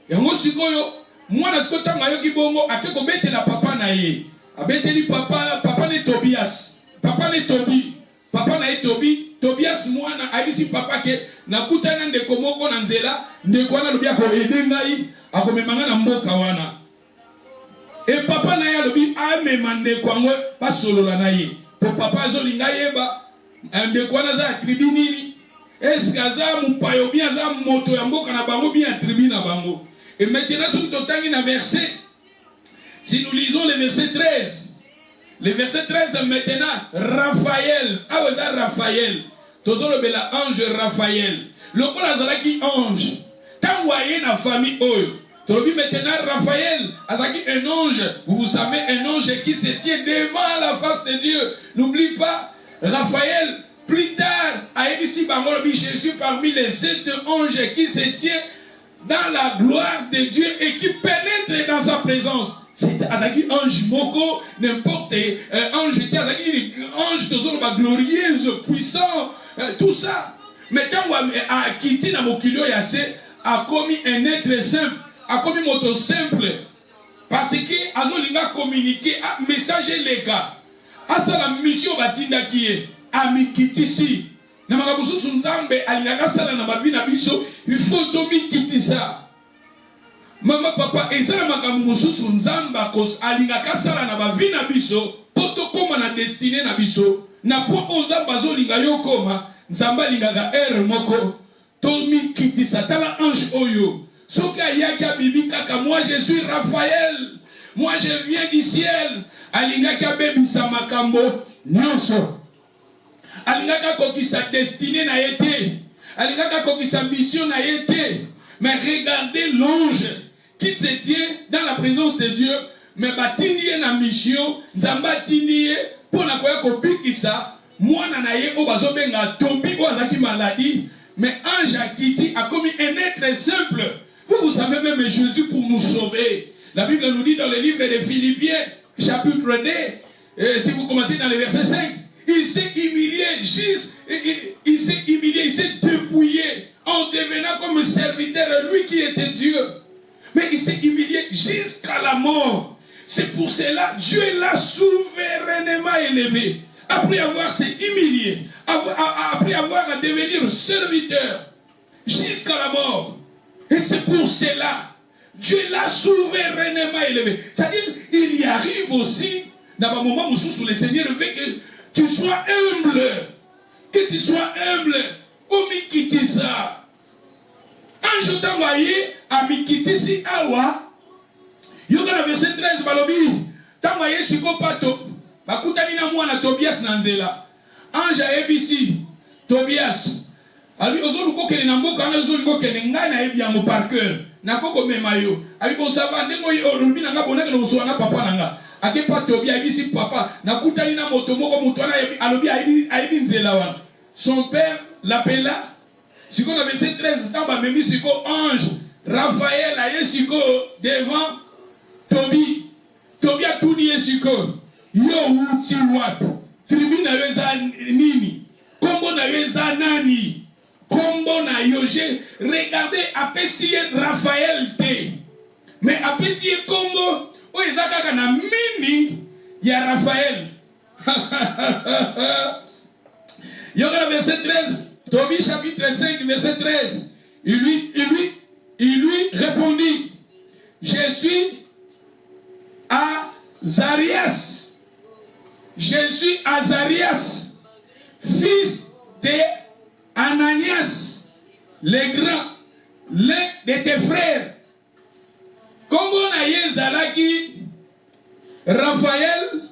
A: Yango sikoyo Moi, na siko tanga yoki bongo, ake ko bete la papa na ye. Abete li papa ne Tobias. Papa ne Tobi. Papa na ye Tobi. Tobias mwana, abisi papa ke, na kutana ndeko moko na nzela, ndeko wana lobi ako edengai, ako memanga na mboka wana. E papa na ye lobi, amema ndeko angwe, pasolola na ye. Po papa azolinga yeba, ndeko wana za tribi nini? Eske aza mupayo bien, aza moto ya mboka na bango bien tribi na bango. Et maintenant, si nous avons un verset, si nous lisons le verset 13, le verset 13 maintenant, Raphaël, ah ouais, ça Raphaël, toujours le bel ange Raphaël, le coup là, qui ange, quand vous voyez la famille, maintenant Raphaël, un ange, vous savez, un ange qui se tient devant la face de Dieu. N'oublie pas, Raphaël, plus tard, à Ébissi Bangolobi, Jésus parmi les 7 anges qui se tient dans la gloire de Dieu et qui pénètre dans sa présence. C'est Azaki ange moko, n'importe ange qui Azaki ange toujours glorieuse, puissant, tout ça. Mais quand a quitté dans mon kilo yase, a commis un être simple, a commis moto simple, parce que azolinga communiquer, a message les gars, a ça la mission batinda qui est, a mi kitisi. Na makabusu nzambe alingaka sala na babi na biso il faut tomi kitisa mama papa ezala makabusu nzamba kos alingaka sala na babi na biso poto koma na destinée na biso na po nzamba zolinga yo koma nzamba lingaka moko tomi kitisa tala ange oyo soki ayaki abibi kaka moi je suis Raphaël, moi je viens du ciel, alingaki abebisa makambo nyonso. Alingaka koki sa destinée na été. Alingaka koki sa mission na été. Mais regardez l'ange qui se tient dans la présence de Dieu. Mais batindi na mission. Zamba tindi pour na koya kopikisa. Mwana na ye obazo benga tobi oazaki maladie. Mais ange akiti a commis un être simple. Vous savez même Jésus pour nous sauver. La Bible nous dit dans le livre de Philippiens, chapitre 2, si vous commencez dans le verset 5. Il s'est humilié, il s'est humilié, il s'est dépouillé en devenant comme serviteur, lui qui était Dieu. Mais il s'est humilié jusqu'à la mort. C'est pour cela Dieu l'a souverainement élevé. Après avoir s'est humilié, après avoir à devenir serviteur jusqu'à la mort. Et c'est pour cela Dieu l'a souverainement élevé. C'est-à-dire il y arrive aussi dans un moment où le Seigneur veut que tu sois humble, que tu sois humble, au mikitisa. Ange t'envoyé à mikitisi awa. Yoga le verset 13 balobi. T'envoyé siko pato. Bakutani na mwana Tobias nanzela. Ange a ebisi Tobias. Ali ozoluko kele na mboka na ozoluko kele ngai na ebi yango par cœur. Na koko memayo. Ali bon sava ndemo yo olobi na nga bonaka na uso na papa nanga. Ake pa Tobi aibisi papa na kutani na moto moko mutwana alobi aibi nzela wana. Son père l'appela. Siko na verset 13 tamba memi siko ange Raphaël aye siko devant Tobi. Tobi atuni ye siko yo uti wapi. Tribu na weza nini? Kombo na weza nani? Kombo na yoje. Regardez apesi Raphaël te. Mais apesi kombo o ezaka na mini ya Raphaël. Yoga verset 13, Tobie chapitre 5 verset 13. Il lui répondit, je suis Azarias. Je suis Azarias, fils de Ananias, le grand, l'un de tes frères. Kombo na yezalaki Raphaël,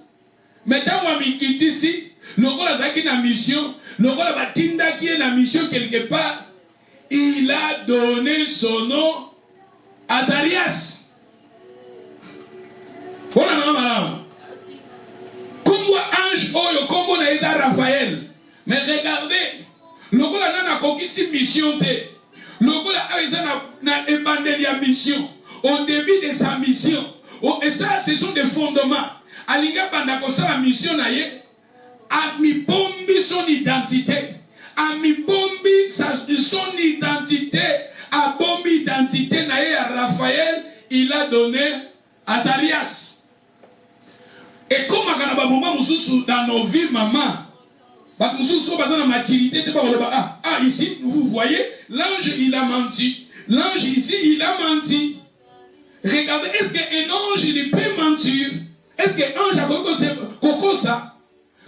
A: mettons moi mikitisi, lokola zaki na mission, lokola batinda qui est na mission quelque part, il a donné son nom Azarias. Voilà non madame. Kombo ange oyo kombo na yeza Raphaël. Mais regardez, lokola nana kokisi mission te. Lokola yeza na ebandeli ya mission. Au début de sa mission, et ça, ce sont des fondements. Alinga Pandako, la mission, a mis bombi son identité. A mis bombi son identité. A bombi identité, à Raphaël, il a donné Azarias. Et comme à un moment dans nos vies, maman, ici, vous voyez, l'ange il a menti. L'ange ici, il a menti. Regardez, est-ce qu'un ange il peut mentir? Est-ce qu'un ange a coco ça?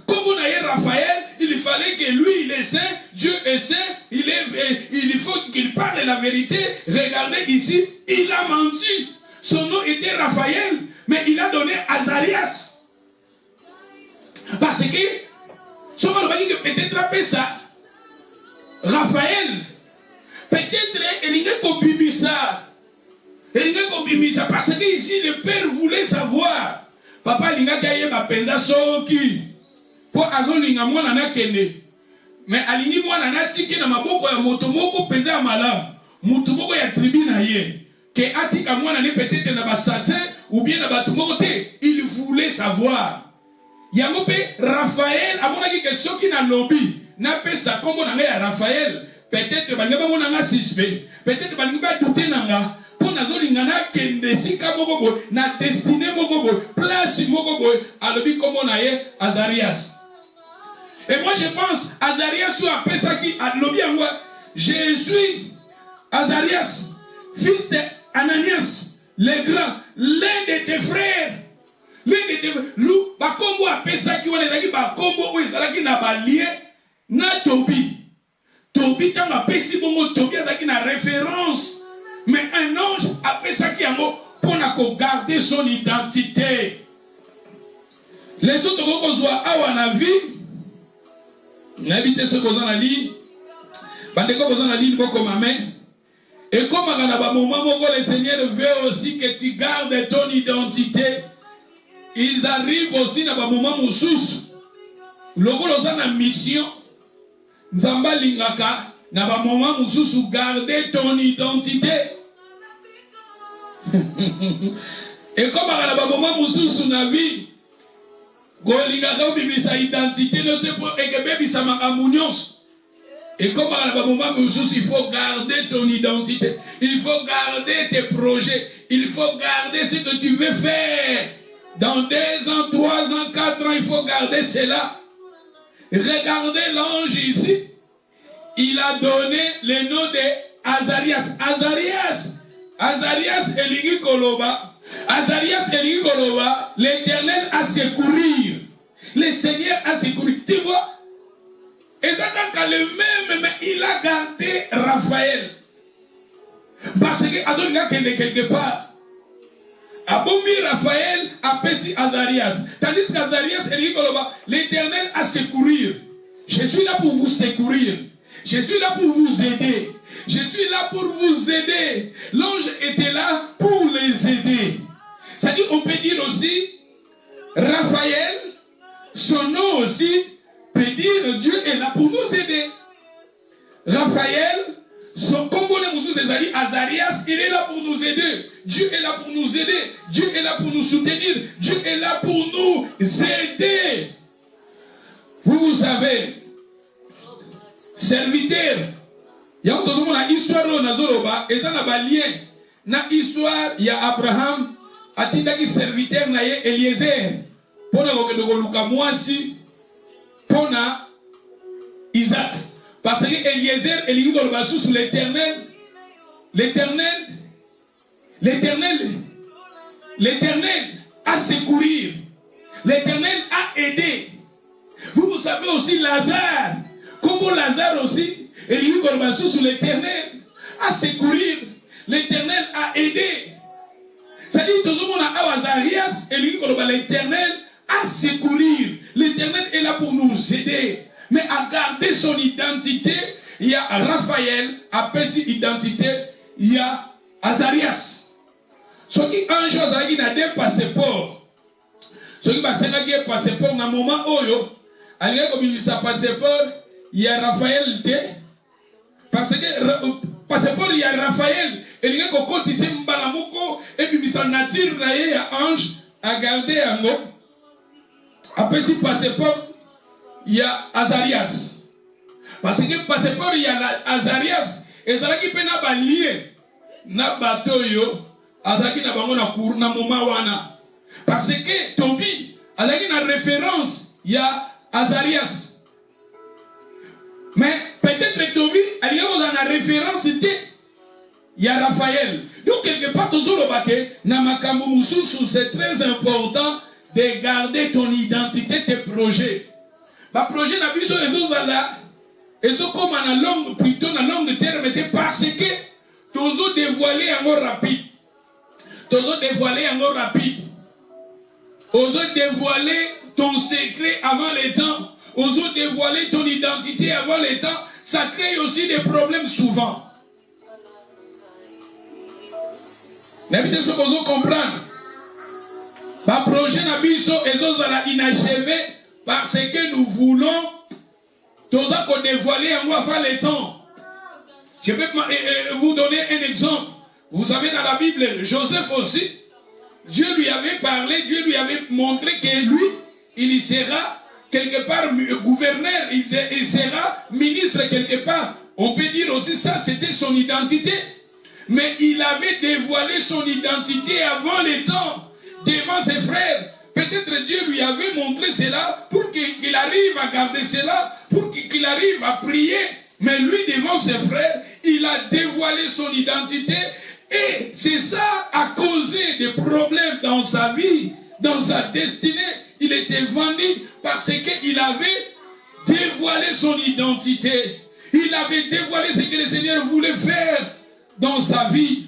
A: Comme on a eu Raphaël, il fallait que lui il est saint, Dieu est saint, il faut qu'il parle la vérité. Regardez ici, il a menti. Son nom était Raphaël, mais il a donné Azarias. Parce que, si on va dire que peut-être après ça, Raphaël, peut-être il a copié ça. Il a copié ça parce que ici le père voulait savoir. Papa, il a dit ma penza soki. Pour azolinga moi nana kende. Mais alingi moi nana tiki na maboko ya motomoko penza malam. Motomoko ya tribu na ye. Que atika moi nana peut-être na basassin ou bien na batumoko te. Il voulait savoir. Yango pe Raphaël a monaki que soki na lobby na pesa kombo na ya Raphaël peut-être balinga ba monanga suspect peut-être balinga ba douter nanga pour nazolinga na kende sika moko boy na destinée moko boy place moko boy a lobby kombo na ye Azarias. Et moi je pense Azarias ou a pesa ki a lobby yango je suis Azarias fils de Ananias le grand, l'un de tes frères. Lou bakombo apesa ki wana ezaki bakombo oyo ezalaki na balie na Tobi. Tobi tant apesi bongo Tobi ezalaki na référence. Mais un ange apesa ki yango pour garder son identité. Les autres kozwa awa na vie n'habite ce qu'on a dit. Bandeko kozwa na dit boko maman. Et comme à la moment le Seigneur veut aussi que tu gardes ton identité. Ils arrivent aussi dans le moment où logo na mission nzamba lingaka na ba moment où garder ton identité. Et comme à la moment où na vie golingaka bibisa identité note pour ekebe sa makamunions. Et comme à la moment où il faut garder ton identité, il faut garder tes projets, il faut garder ce que tu veux faire. Dans 2 ans, 3 ans, 4 ans, il faut garder cela. Regardez l'ange ici. Il a donné le nom de Azarias. Azarias Elingi Koloba. Azarias Elingi Koloba. L'Éternel a secourir. Le Seigneur a secourir. Tu vois? Et ça, quand le même, mais il a gardé Raphaël. Parce que Azarias est quelque part. Abomi Raphaël appelle Azarias. Tandis qu'Azarias est dit l'Éternel a secourir. Je suis là pour vous secourir. Je suis là pour vous aider. Je suis là pour vous aider. L'ange était là pour les aider. C'est-à-dire, on peut dire aussi, Raphaël, son nom aussi, peut dire Dieu est là pour nous aider. Raphaël, son combo de Azarias, il est là pour nous aider. Dieu est là pour nous aider. Dieu est là pour nous soutenir. Dieu est là pour nous aider. Vous savez, serviteur, il y a une histoire et ça n'a pas lien. Na histoire, il y a Abraham, a dit serviteur na Eliezer, pour le pour Isaac. Parce que Eliezer, il est sous l'Éternel. L'Éternel a secourir. L'Éternel a aidé. Vous savez aussi Lazare. Comment Lazare aussi, il est sous l'Éternel a secourir. L'Éternel a aidé. C'est-à-dire que tout le monde a Azarias et l'Éternel a secourir. L'Éternel est là pour nous aider. Mais à garder son identité, il y a Raphaël, à Pessi identité, il y a Azarias. Ce qui un jour il a des passeports. Ce qui va s'engager passeport dans un moment où il y a passeport, il y a Raphaël. Parce que passeport il y a Raphaël. Et il y a un côté ici Mbalamoko et puis sa nature il y a ange à garder un mot. Après si passeport il y a Azarias. Parce que passeport il y a Azarias et ça qui peut n'a pas lié na bateau yo azaki na bango na cour na moment wana. Parce que Tobi azaki na référence ya Azarias. Mais peut-être Tobi a une référence il y a Raphaël. Donc quelque part c'est très important de garder ton identité, tes projets. Ma projet n'a plus comme en langue plutôt en langue terme parce que tous dévoilé encore rapide. Tous dévoilé encore rapide. Tous dévoiler ton secret avant les temps. Osons dévoiler ton identité avant les temps, ça crée aussi des problèmes souvent. N'habitez ce que vous comprendre. Ma projet n'abisso et zozala inachevé parce que nous voulons tous qu'on dévoiler avant les temps. Je vais vous donner un exemple. Vous savez dans la Bible, Joseph aussi, Dieu lui avait parlé, Dieu lui avait montré que lui, il y sera quelque part gouverneur, il sera ministre quelque part. On peut dire aussi ça, c'était son identité. Mais il avait dévoilé son identité avant les temps, devant ses frères. Peut-être Dieu lui avait montré cela pour qu'il arrive à garder cela, pour qu'il arrive à prier. Mais lui, devant ses frères, il a dévoilé son identité. Et c'est ça a causé des problèmes dans sa vie, dans sa destinée. Il était vendu parce qu'il avait dévoilé son identité. Il avait dévoilé ce que le Seigneur voulait faire dans sa vie.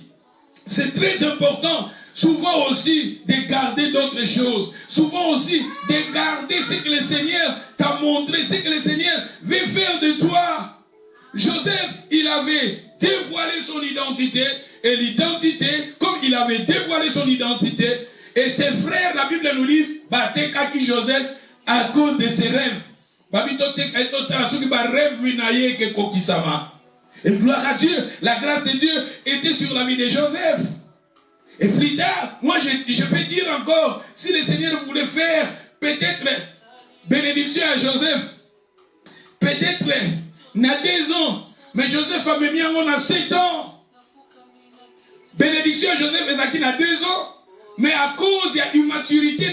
A: C'est très important, souvent aussi, de garder d'autres choses. Souvent aussi, de garder ce que le Seigneur t'a montré, ce que le Seigneur veut faire de toi. Joseph, il avait dévoilé son identité. Et l'identité, comme il avait dévoilé son identité, et ses frères, la Bible nous dit, Batekaki Joseph, à cause de ses rêves. Et gloire à Dieu, la grâce de Dieu était sur la vie de Joseph. Et plus tard, moi je peux dire encore, si le Seigneur voulait faire peut-être bénédiction à Joseph, peut-être n'a 2 ans, mais Joseph a mis en 7 ans. Bénédiction à Joseph Ezaki n'a 2 ans, mais à cause de l'immaturité,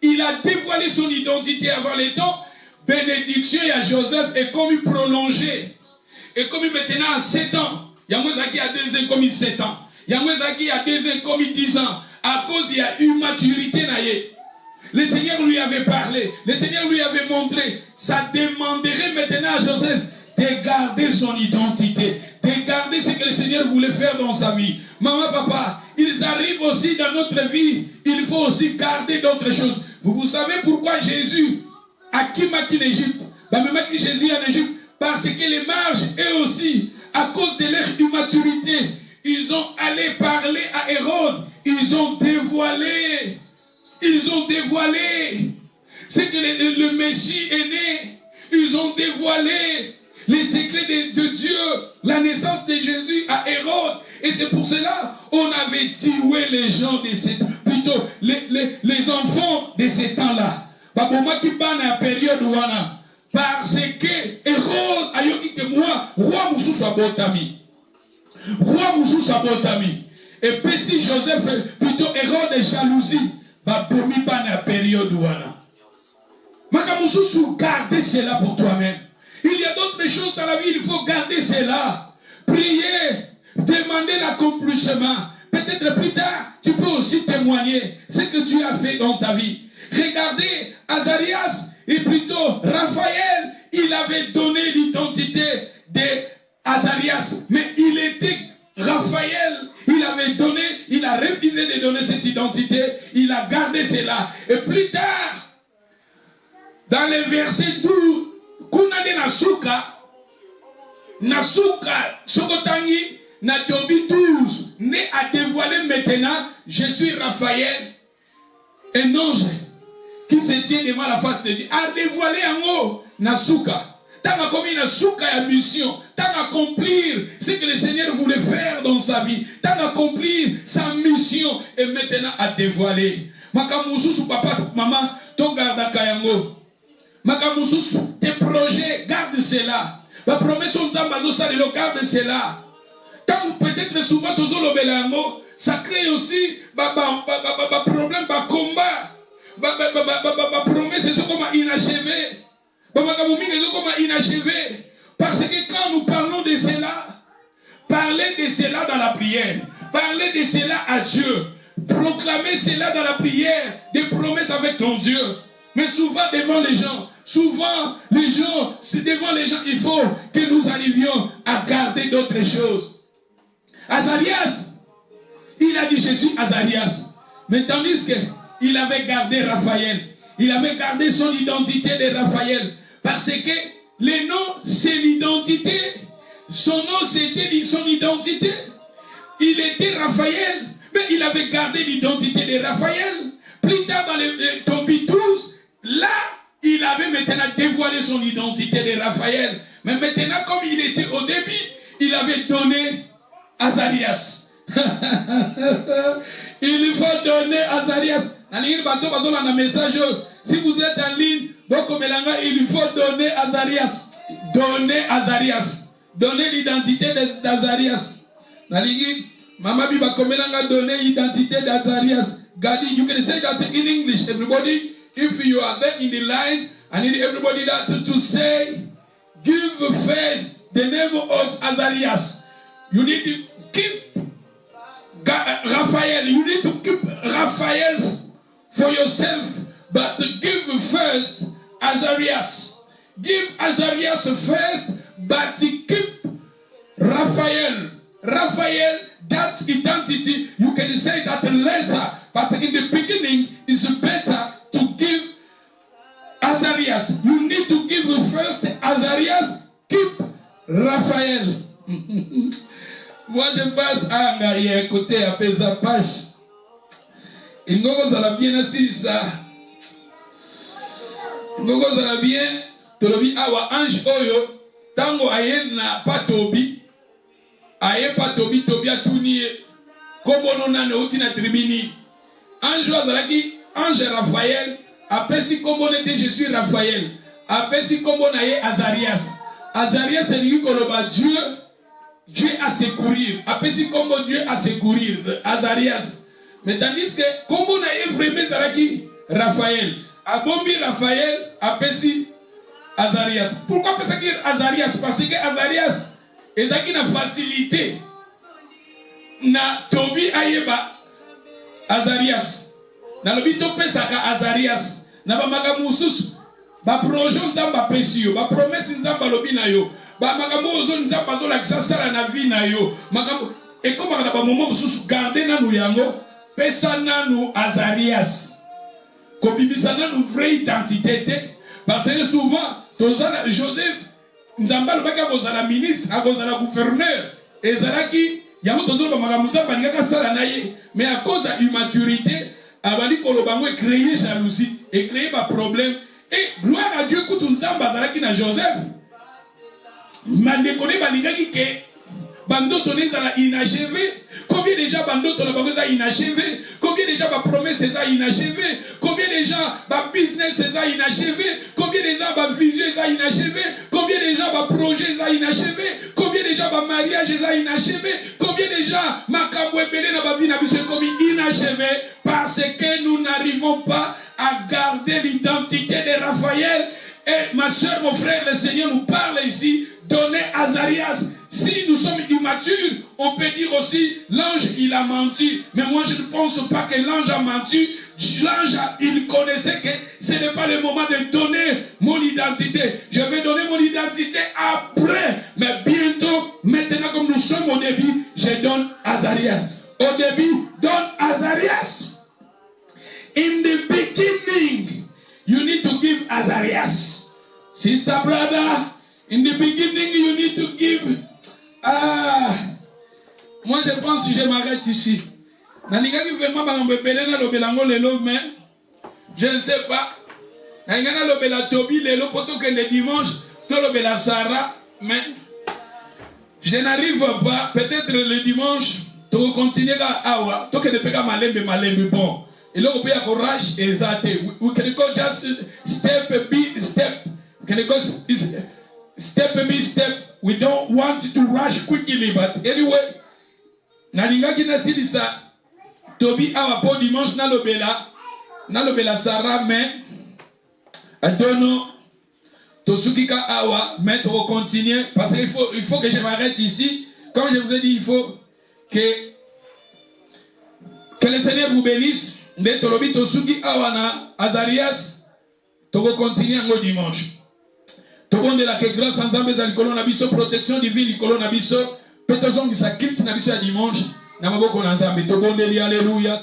A: il a dévoilé son identité avant les temps. Bénédiction à Joseph est comme prolongé. Et comme maintenant à 7 ans, Yamouezaki a 2 ans comme 7 ans. Yamouezaki a 2 ans comme 10 ans. À cause de l'immaturité, le Seigneur lui avait parlé. Le Seigneur lui avait montré. Ça demanderait maintenant à Joseph de garder son identité. De garder ce que le Seigneur voulait faire dans sa vie. Maman, papa, ils arrivent aussi dans notre vie. Il faut aussi garder d'autres choses. Vous savez pourquoi Jésus a quitté l'Égypte? Même Jésus en Égypte. Parce que les mages, eux aussi, à cause de leur immaturité, ils ont allé parler à Hérode. Ils ont dévoilé. C'est que le Messie est né. Ils ont dévoilé les secrets de Dieu, la naissance de Jésus à Hérode. Et c'est pour cela on avait tué les gens de ces temps, plutôt les enfants de ces temps-là. Parce que Hérode a dit que moi, roi Moussou Sabotami. Roi Moussou Sabotami. Et puis si Joseph, plutôt Hérode est jalousie, bomi pas na période ouana. Makamoussou, gardez cela pour toi-même. Il y a d'autres choses dans la vie, il faut garder cela. Prier, demander l'accomplissement. Peut-être plus tard, tu peux aussi témoigner ce que tu as fait dans ta vie. Regardez Azarias et plutôt Raphaël, il avait donné l'identité d'Azarias. Mais il était Raphaël, il avait donné, il a refusé de donner cette identité, il a gardé cela. Et plus tard, dans les versets 12, Kunade Nasuka, Sokotangi, Natobi 12, né à dévoiler maintenant, je suis Raphaël, un ange qui se tient devant la face de Dieu, a dévoilé en haut, Nasuka. T'as commis Nasuka à mission, t'as accomplir ce que le Seigneur voulait faire dans sa vie, t'as accomplir sa mission et maintenant à dévoiler. Makamususu papa, maman, ton garde kayango. Makamususu, tes projets, garde cela. La promesse on t'a bazo ça, garde cela. Tant peut-être souvent tous les belango, ça crée aussi problème, combat, promesse, c'est comme inachevé. Parce que quand nous parlons de cela, parlez de cela dans la prière, parlez de cela à Dieu, proclamez cela dans la prière, des promesses avec ton Dieu. Mais souvent devant les gens, il faut que nous arrivions à garder d'autres choses. Azarias, il a dit je suis Azarias. Mais tandis qu'il avait gardé Raphaël, il avait gardé son identité de Raphaël. Parce que le nom, c'est l'identité. Son nom, c'était son identité. Il était Raphaël, mais il avait gardé l'identité de Raphaël. Plus tard, dans le Tobie 12, là, il avait maintenant dévoilé son identité de Raphaël. Mais maintenant, comme il était au début, il avait donné Azarias. Il faut donner Azarias. Si vous êtes en ligne, il faut donner Azarias. Donner Azarias. Donner l'identité d'Azarias. Mama Biba Komelanga donner l'identité d'Azarias. Gadi, you can say that in English. Everybody, if you are there in the line, I need everybody that to say, give first the name of Azarias. You need to keep Raphael. You need to keep Raphael for yourself, but give first Azarias. Give Azarias first, but keep Raphael. Raphael, that's identity. You can say that later, but in the beginning, it's better to give Azarias. You need to give first Azarias, keep Raphael. Moi, je passe à un côté à Pézapach. Il n'y a bien assis ça. Il n'y a bien. Tolobi awa ange oyo. Tango aye na patobi. Aye patobi tobi atuni. Kombo nonane uti na tribini. Ange azalaki ange Raphaël. Apesi kombo nete je suis Raphaël. Apesi kombo na ye Azarias. Azarias c'est lui koloba Dieu. Dieu a secourir. Apesi kombo Dieu a secourir. Azarias. Mais tandis que kombo na ye vraiment zaraki Raphaël. Abombi Raphaël apesi Azarias. Pourquoi apesi Azarias? Parce que Azarias ezaki na facilité na tobi ayeba Azarias. Na lobi to pesaka Azarias. Na ba magamu susu. Ba projet nzamba pesi yo, ba promesse nzamba lobi na yo. Ba magamu ozo nzamba zo la kisasala na vie na yo. Magamu et comme na ba moment susu garder na nu yango pesa na nu Azarias. Kobibisa na nu vraie identité parce que souvent tozana Joseph nzamba lo baka kozala ministre, akozala gouverneur ezalaki yango tozo ba magamu nzamba lingaka sala na ye mais à cause de immaturité abali kolobango et créer jalousie et créer ba problème. Et gloire à Dieu que tout nzamba zalaki na Joseph. Mandekone balingaki ke bando tonezala inachevé. Combien déjà bando tonabagoza inachevé? Combien déjà ba promesse ça inachevé? Combien déjà ba business ça inachevé? Combien déjà ba vision ça inachevé? Combien déjà ba projet ça inachevé? Combien déjà ba mariage ça inachevé? Combien déjà makambo ebele na ba vie na biso comme inachevé parce que nous n'arrivons pas à garder l'identité de Raphaël. Et ma soeur, mon frère, le Seigneur nous parle ici, donner Azarias. Si nous sommes immatures, on peut dire aussi, l'ange, il a menti. Mais moi, je ne pense pas que l'ange a menti. L'ange, il connaissait que ce n'est pas le moment de donner mon identité. Je vais donner mon identité après. Mais bientôt, maintenant, comme nous sommes au début, je donne Azarias. Au début, donne Azarias. In the beginning, you need to give Azarias. Sister, brother, in the beginning, you need to give. Moi, je pense que je m'arrête ici. Je ne sais pas. Je n'arrive pas. Peut-être le dimanche, tu continueras à Awa. Tu ne peux pas malembe bon. Et là, on peut avoir courage et exalter. We can go just step by step. We can go step by step. We don't want to rush quickly, but anyway, nalingaki nasilisa Tobi awa po dimanche na lobela Sarah mais dono tosukika awa mais on continue parce qu'il faut que je m'arrête ici. Comme je vous ai dit, il faut que le Seigneur vous bénisse. Mais tolobi tosuki awa na Azarias toko continue ngo dimanche. Tobonde la que grâce ensemble za likolo na biso protection divine likolo na biso. Petozongi sa crypte na biso ya dimanche. Na maboko na Nzambe. Tobonde li alléluia.